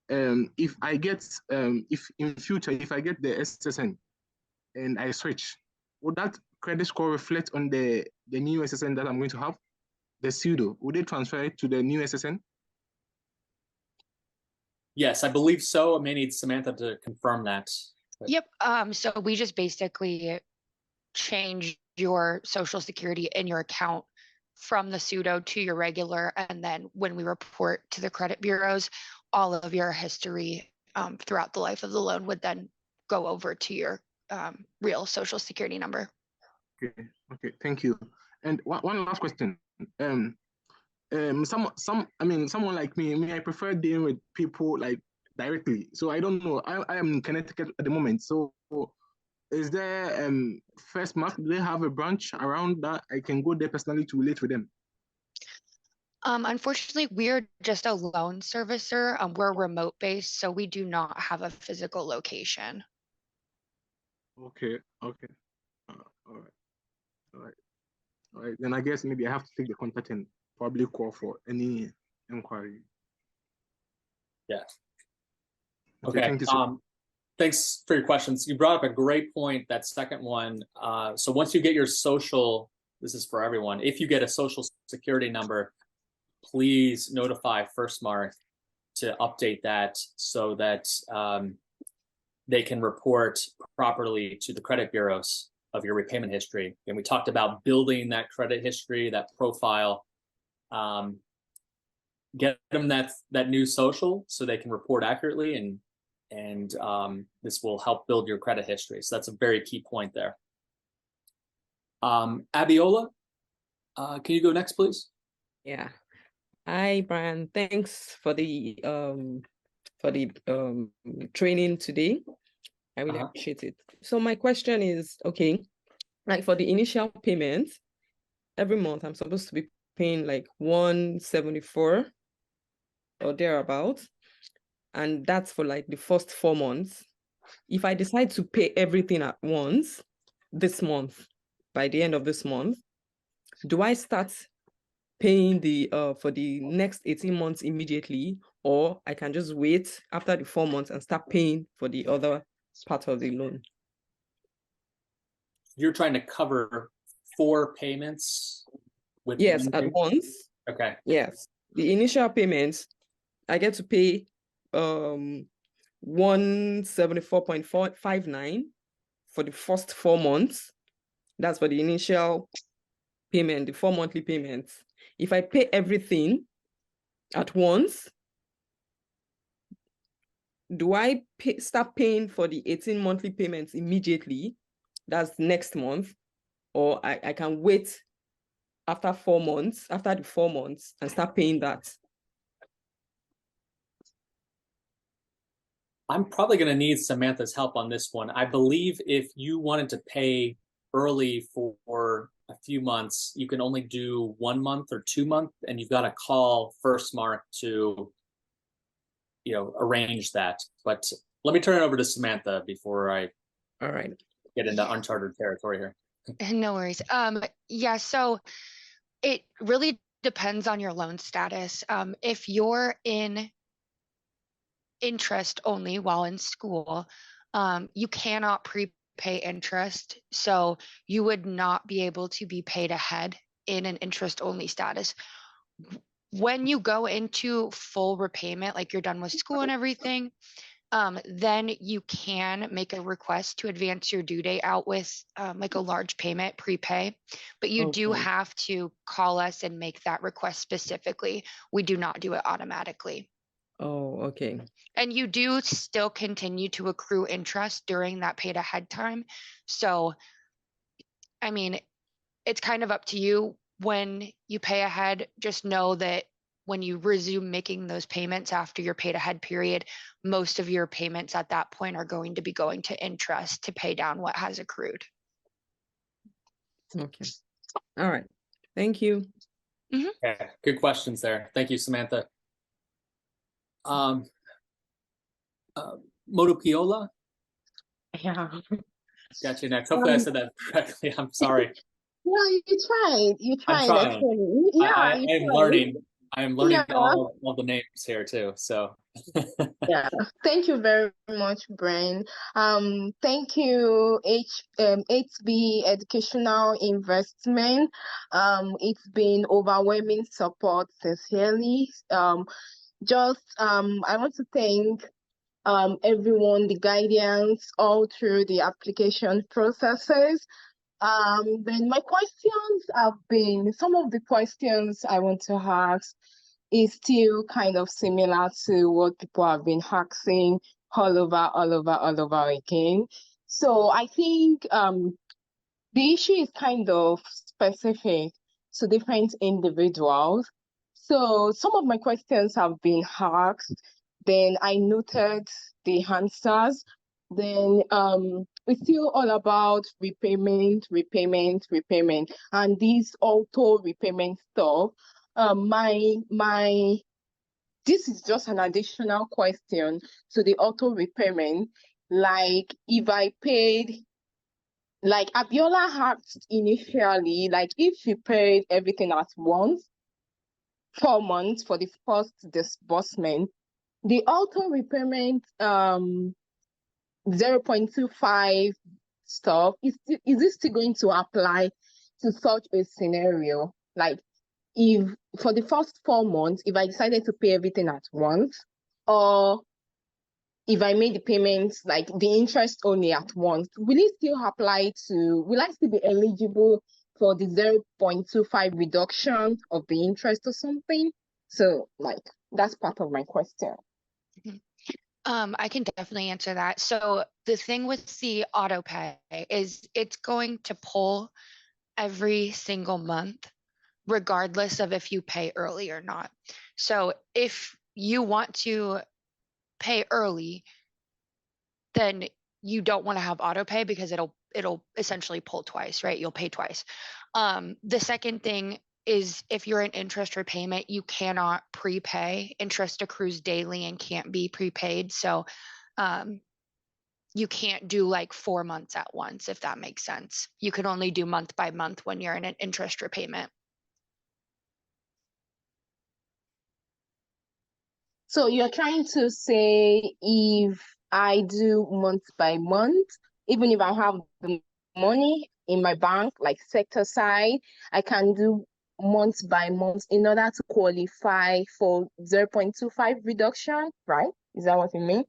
If I get if in future if I get the SSN and I switch, would that credit score reflect on the new SSN that I'm going to have? The pseudo, would they transfer it to the new SSN? Yes, I believe so. I may need Samantha to confirm that. Yep. So we just basically change your social security in your account from the pseudo to your regular, and then when we report to the credit bureaus, all of your history throughout the life of the loan would then go over to your real social security number. Okay, thank you. And one last question. Someone like me, I prefer dealing with people like directly. So I don't know. I am in Connecticut at the moment. So Is there First Mark? Do they have a branch around that I can go there personally to relate with them? Unfortunately, we're just a loan servicer. We're remote based, so we do not have a physical location. Okay, okay. All right, all right, all right. Then I guess maybe I have to take the contact and probably call for any inquiry. Yeah. Okay, Okay. thank you so much. Thanks for your questions. You brought up a great point, that second one. So once you get your social, this is for everyone. If you get a social security number, please notify FirstMark to update that so that they can report properly to the credit bureaus of your repayment history. And we talked about building that credit history, that profile. Get them that new social so they can report accurately, and this will help build your credit history. So that's a very key point there. Abiola, can you go next, please? Yeah. Hi, Brian. Thanks for the training today. I really appreciate it. So my question is, okay, like for the initial payment, every month I'm supposed to be paying like 174 or thereabouts, and that's for like the first 4 months. If I decide to pay everything at once this month, by the end of this month, do I start paying the for the next 18 months immediately, or I can just wait after the 4 months and start paying for the other part of the loan? You're trying to cover 4 payments with Yes, one at payment? once. Okay. Yes. The initial payments, I get to pay 174.459 for the first 4 months. That's for the initial payment, the 4 monthly payments. If I pay everything at once, do I start paying for the 18 monthly payments immediately? That's next month. Or I can wait after 4 months, after the 4 months, and start paying that. I'm probably going to need Samantha's help on this one. I believe if you wanted to pay early for a few months, you can only do 1 month or 2 months, and you've got to call FirstMark to, arrange that. But let me turn it over to Samantha before I get into uncharted territory here. No worries. Yeah, so it really depends on your loan status. If you're in interest only while in school, you cannot prepay interest. So you would not be able to be paid ahead in an interest only status. When you go into full repayment, like you're done with school and everything, then you can make a request to advance your due date out with like a large payment prepay, but you do have to call us and make that request specifically. We do not do it automatically. Oh, okay. And you do still continue to accrue interest during that paid ahead time. So, I mean, it's kind of up to you. When you pay ahead, just know that when you resume making those payments after your paid ahead period, most of your payments at that point are going to be going to interest to pay down what has accrued. Okay. All right. Thank you. Okay. Good questions there. Thank you, Samantha. Modupiola? Yeah. Got you next. Hopefully I said that correctly. I'm sorry. No, you tried. You I'm tried. trying. Actually. Yeah, I you am tried. learning. I am learning Yeah. all the names here too. So Yeah. Thank you very much, Brian. Thank you, HB Educational Investment. It's been overwhelming support, sincerely. I want to thank everyone, the guidance all through the application processes. Then my questions have been, some of the questions I want to ask is still kind of similar to what people have been asking all over again. So I think the issue is kind of specific to different individuals. So some of my questions have been asked, then I noted the answers. then it's still all about repayment, and this auto repayment stuff. My this is just an additional question to the auto repayment. Like if I paid, like Abiola asked initially, like if she paid everything at once, 4 months for the first disbursement, the auto repayment 0.25 stuff, is it still going to apply to such a scenario? Like if for the first 4 months, if I decided to pay everything at once, or if I made the payments, like the interest only at once, will it still apply to, will I still be eligible for the 0.25 reduction of the interest or something? So like that's part of my question. I can definitely answer that. So the thing with the auto pay is it's going to pull every single month, regardless of if you pay early or not. So if you want to pay early, then you don't want to have auto pay because it'll essentially pull twice, right? You'll pay twice. The second thing is if you're in interest repayment, you cannot prepay. Interest accrues daily and can't be prepaid. So you can't do like 4 months at once, if that makes sense. You can only do month by month when you're in an interest repayment. So you're trying to say if I do month by month, even if I have the money in my bank, like sector side, I can do month by month in order to qualify for 0.25 reduction, right? Is that what you mean?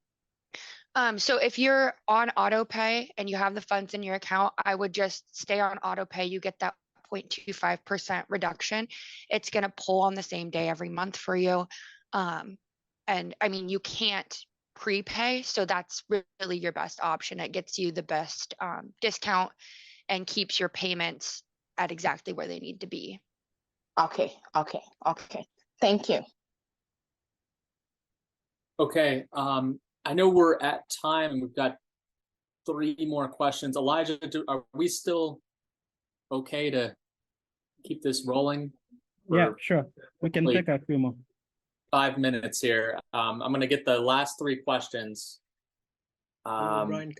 So if you're on auto pay and you have the funds in your account, I would just stay on auto pay. You get that 0.25% reduction. It's going to pull on the same day every month for you. And I mean, you can't prepay, so that's really your best option. It gets you the best discount and keeps your payments at exactly where they need to be. Okay. Thank you. Okay, I know we're at time and we've got 3 more questions. Elijah, are we still okay to keep this rolling? Yeah, sure. We can take a few more. 5 minutes here. I'm going to get the last 3 questions. Hello, Brian,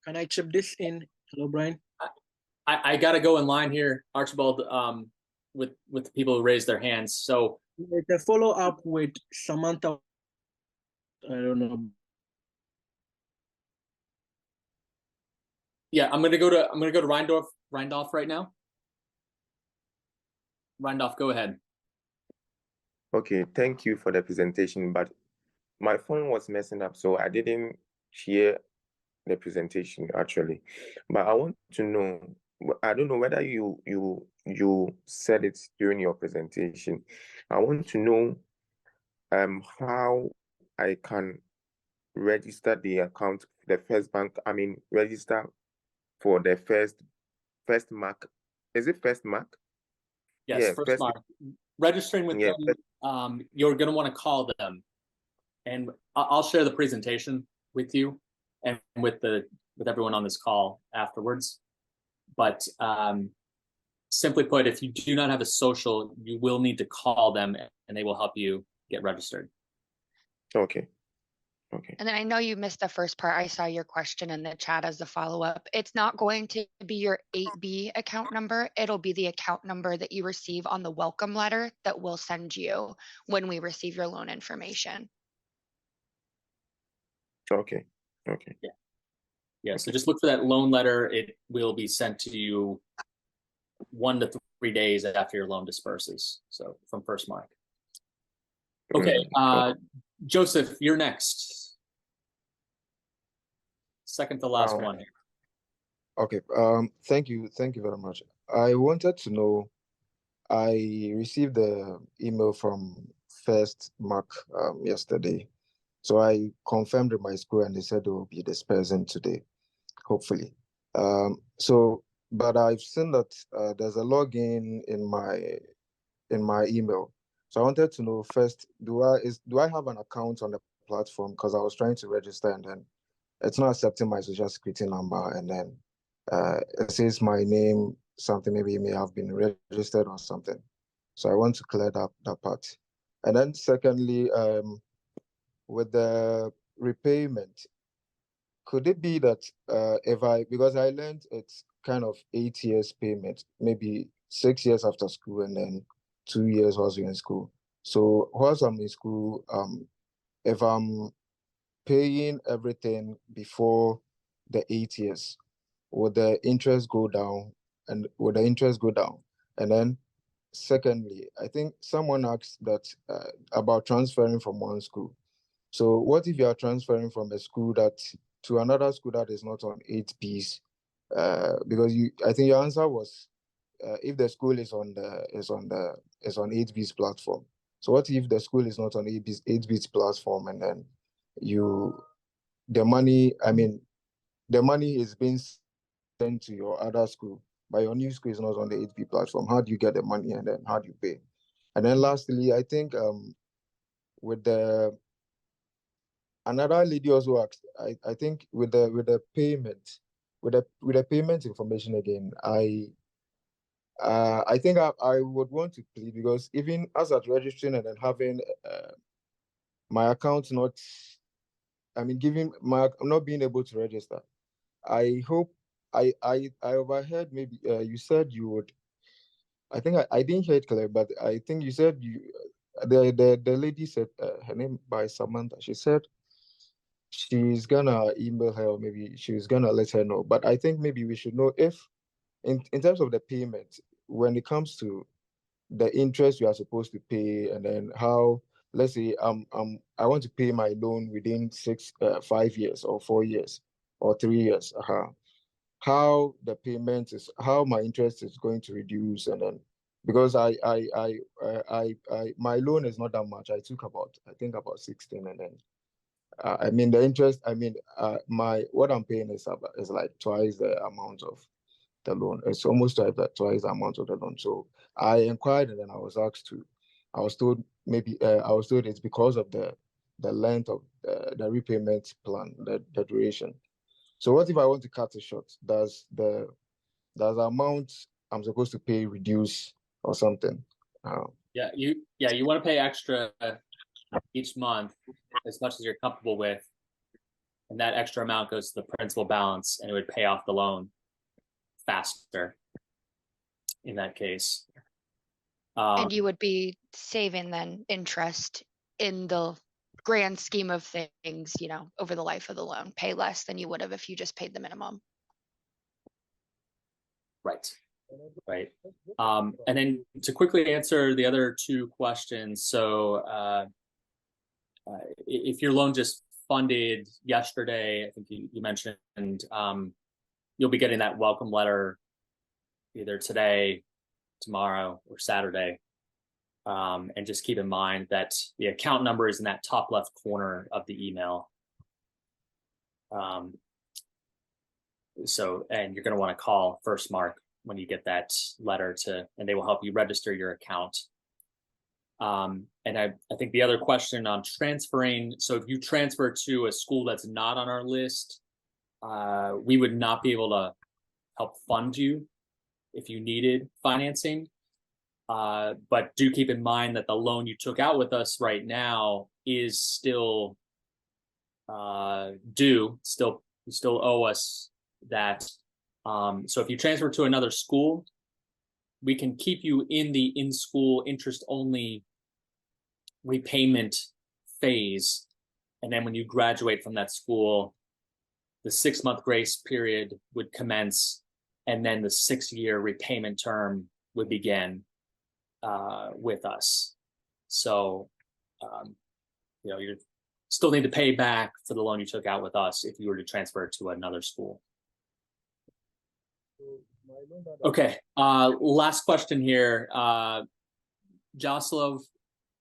can I chip this in? Hello, Brian. I got to go in line here, Archibald, with the people who raised their hands. So the follow up with Samantha. I don't know. Yeah, I'm gonna go to Reindorf right now. Reindorf, go ahead. Okay, thank you for the presentation, but my phone was messing up, so I didn't hear the presentation actually. But I want to know, I don't know whether you said it during your presentation. I want to know how I can register the account, the first bank, register for the first mark. Is it first mark? Yes, Yeah, first mark. Registering with yeah, them, you're going to want to call them, and I'll share the presentation with you and with everyone on this call afterwards. But simply put, if you do not have a social, you will need to call them, and they will help you get registered. Okay. And then I know you missed the first part. I saw your question in the chat as a follow-up. It's not going to be your 8B account number. It'll be the account number that you receive on the welcome letter that we'll send you when we receive your loan information. Okay. Yeah. So just look for that loan letter. It will be sent to you 1 to 3 days after your loan disperses. So from First Mark. Okay. Joseph, you're next. Second to last one. Okay. Thank you very much. I wanted to know, I received the email from First Mark yesterday. So I confirmed with my school and they said they will be dispersing today, hopefully. But I've seen that there's a login in my email. So I wanted to know first, do I have an account on the platform? Because I was trying to register and then it's not accepting my social security number, and then it says my name, something maybe it may have been registered or something. So I want to clear that part. And then secondly, with the repayment, could it be that because I learned it's kind of 8 years payment, maybe 6 years after school and then 2 years also in school. So whilst I'm in school, if I'm paying everything before the 8 years, would the interest go down? And would the interest go down? And then secondly, I think someone asked that about transferring from one school. So what if you are transferring from a school to another school that is not on 8Bs? Because I think your answer was if the school is on 8Bs platform. So what if the school is not on 8Bs platform, and then the money is being sent to your other school, but your new school is not on the 8B platform? How do you get the money, and then how do you pay? And then lastly, I think with another lady also asked, I think with the payment, with the payment information again, I think I would want to plead, because even as at registering and then having my account I'm not being able to register. I hope I overheard, maybe you said you would. I think I didn't hear it clear, but I think you said the lady said her name by Samantha. She said she's gonna email her, or maybe she's gonna let her know. But I think maybe we should know if in terms of the payment, when it comes to the interest you are supposed to pay, and then how, let's say I want to pay my loan within 5 years or 4 years or 3 years, how the payment is, how my interest is going to reduce. And then because I my loan is not that much. I took about 16, and then the interest, what I'm paying is like twice the amount of the loan. It's almost twice the amount of the loan. So I inquired, and then I was told it's because of the length of the repayment plan, the duration. So what if I want to cut it short? Does the amount I'm supposed to pay reduce or something? You want to pay extra each month as much as you're comfortable with, and that extra amount goes to the principal balance, and it would pay off the loan faster in that case. And you would be saving then interest in the grand scheme of things, over the life of the loan. Pay less than you would have if you just paid the minimum. Right. And then to quickly answer the other two questions. So if your loan just funded yesterday, I think you mentioned, you'll be getting that welcome letter either today, tomorrow, or Saturday. And just keep in mind that the account number is in that top left corner of the email. And you're going to want to call First Mark when you get that letter and they will help you register your account. And I think the other question on transferring, so if you transfer to a school that's not on our list, we would not be able to help fund you if you needed financing. But do keep in mind that the loan you took out with us right now is still due. You still owe us that. So if you transfer to another school, we can keep you in the in-school interest-only repayment phase. And then when you graduate from that school, the 6-month grace period would commence, and then the 6-year repayment term would begin with us. So, you still need to pay back for the loan you took out with us if you were to transfer to another school. Okay, last question here. Jocelyn,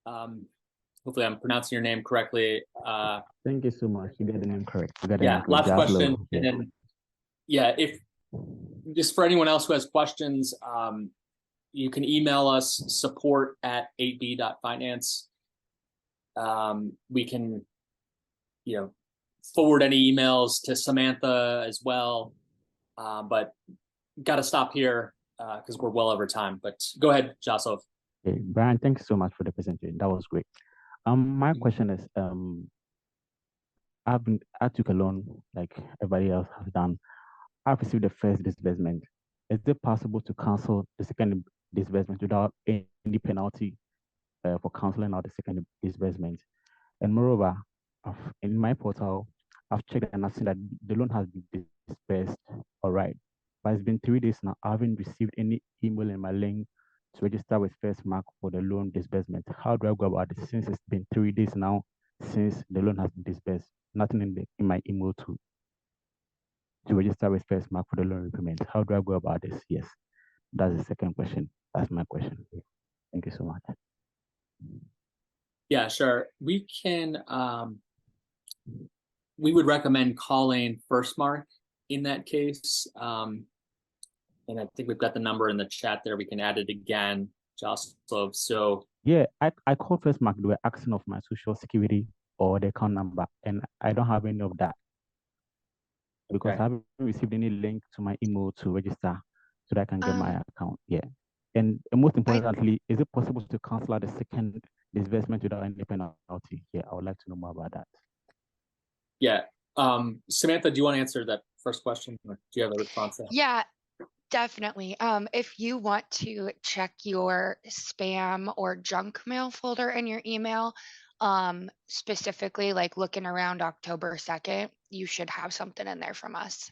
hopefully I'm pronouncing your name correctly. Thank you so much. You got the name correct. Last question. And then, if just for anyone else who has questions, you can email us support@8b.finance. We can, forward any emails to Samantha as well. But got to stop here because we're well over time. But go ahead, Jocelyn. Okay, Brian, thank you so much for the presentation. That was great. My question is, I took a loan like everybody else has done. I've received the first disbursement. Is it possible to cancel the second disbursement without any penalty for canceling out the second disbursement? And moreover, in my portal, I've checked and I've seen that the loan has been disbursed. All right. But it's been 3 days now. I haven't received any email in my link to register with First Mark for the loan disbursement. How do I go about this since it's been 3 days now since the loan has been disbursed? Nothing in my email to register with First Mark for the loan repayment. How do I go about this? Yes, that's the second question. That's my question. Thank you so much. Yeah, sure. We can, we would recommend calling First Mark in that case. And I think we've got the number in the chat there. We can add it again, Jocelyn. So yeah, I called First Mark. They were asking of my social security or the account number, and I don't have any of that because I haven't received any link to my email to register so that I can get my account. Yeah. And most importantly, is it possible to cancel out the second disbursement without any penalty? Yeah, I would like to know more about that. Yeah. Samantha, do you want to answer that first question, or do you have a response to that? Yeah, definitely. If you want to check your spam or junk mail folder in your email, specifically like looking around October 2nd, you should have something in there from us.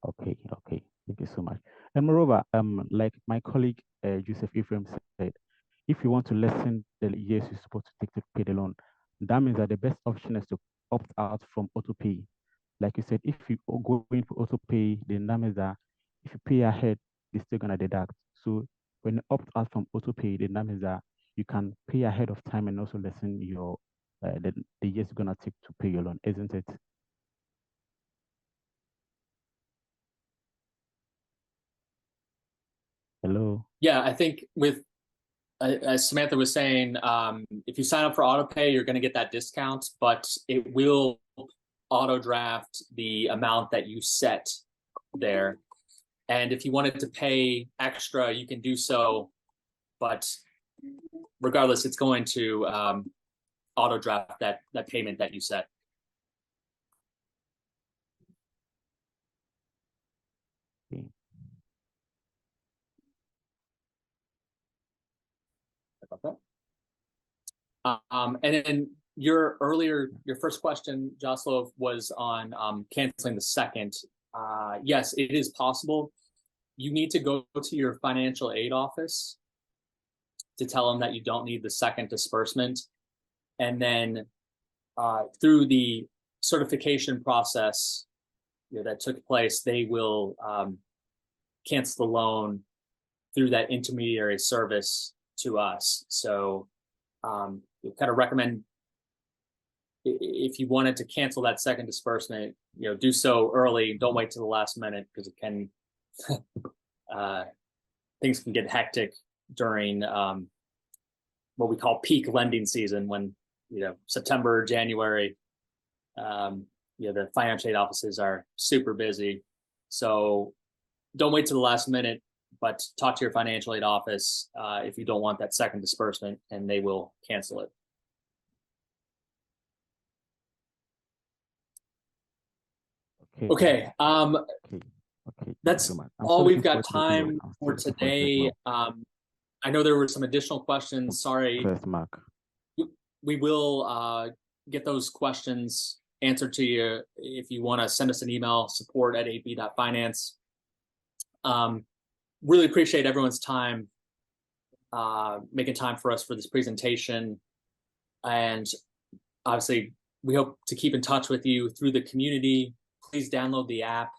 Okay, okay. Thank you so much. And moreover, like my colleague Joseph Ephraim said, if you want to lessen the years you're supposed to take to pay the loan, that means that the best option is to opt out from auto pay. Like you said, if you go in for auto pay, then that means that if you pay ahead, they're still gonna deduct. So when you opt out from auto pay, then that means that you can pay ahead of time and also lessen your the years you're gonna take to pay your loan, isn't it? Hello. Yeah, I think with as Samantha was saying, if you sign up for auto pay, you're going to get that discount, but it will auto draft the amount that you set there. And if you wanted to pay extra, you can do so, but regardless, it's going to auto draft that payment that you set. About that. And then your first question, Jocelyn, was on canceling the second. Yes, it is possible. You need to go to your financial aid office to tell them that you don't need the second disbursement. And then through the certification process that took place, they will cancel the loan through that intermediary service to us. So we kind of recommend, if you wanted to cancel that second disbursement, do so early. Don't wait to the last minute, because it can things can get hectic during what we call peak lending season, when September, January, the financial aid offices are super busy. So don't wait to the last minute, but talk to your financial aid office if you don't want that second disbursement, and they will cancel it. Okay. That's all we've got time for today. I know there were some additional questions. Sorry. First Mark. We will get those questions answered to you if you want to send us an email, support@ap.finance. Really appreciate everyone's time, making time for us for this presentation. And obviously, we hope to keep in touch with you through the community. Please download the app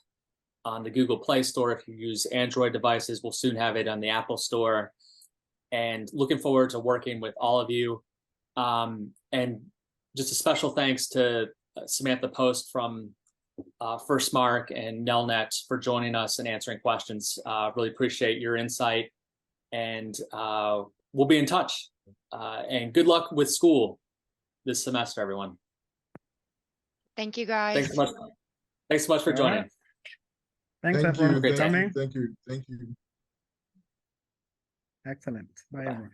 on the Google Play Store. If you use Android devices, we'll soon have it on the Apple Store. And looking forward to working with all of you. And just a special thanks to Samantha Post from First Mark and Nelnet for joining us and answering questions. Really appreciate your insight, and we'll be in touch. And good luck with school this semester, everyone. Thank you, guys. Thanks so much. Thanks so much for All joining. right. Thanks Thank everyone you, for Great time. coming. thank you, thank you. Excellent. Bye everyone.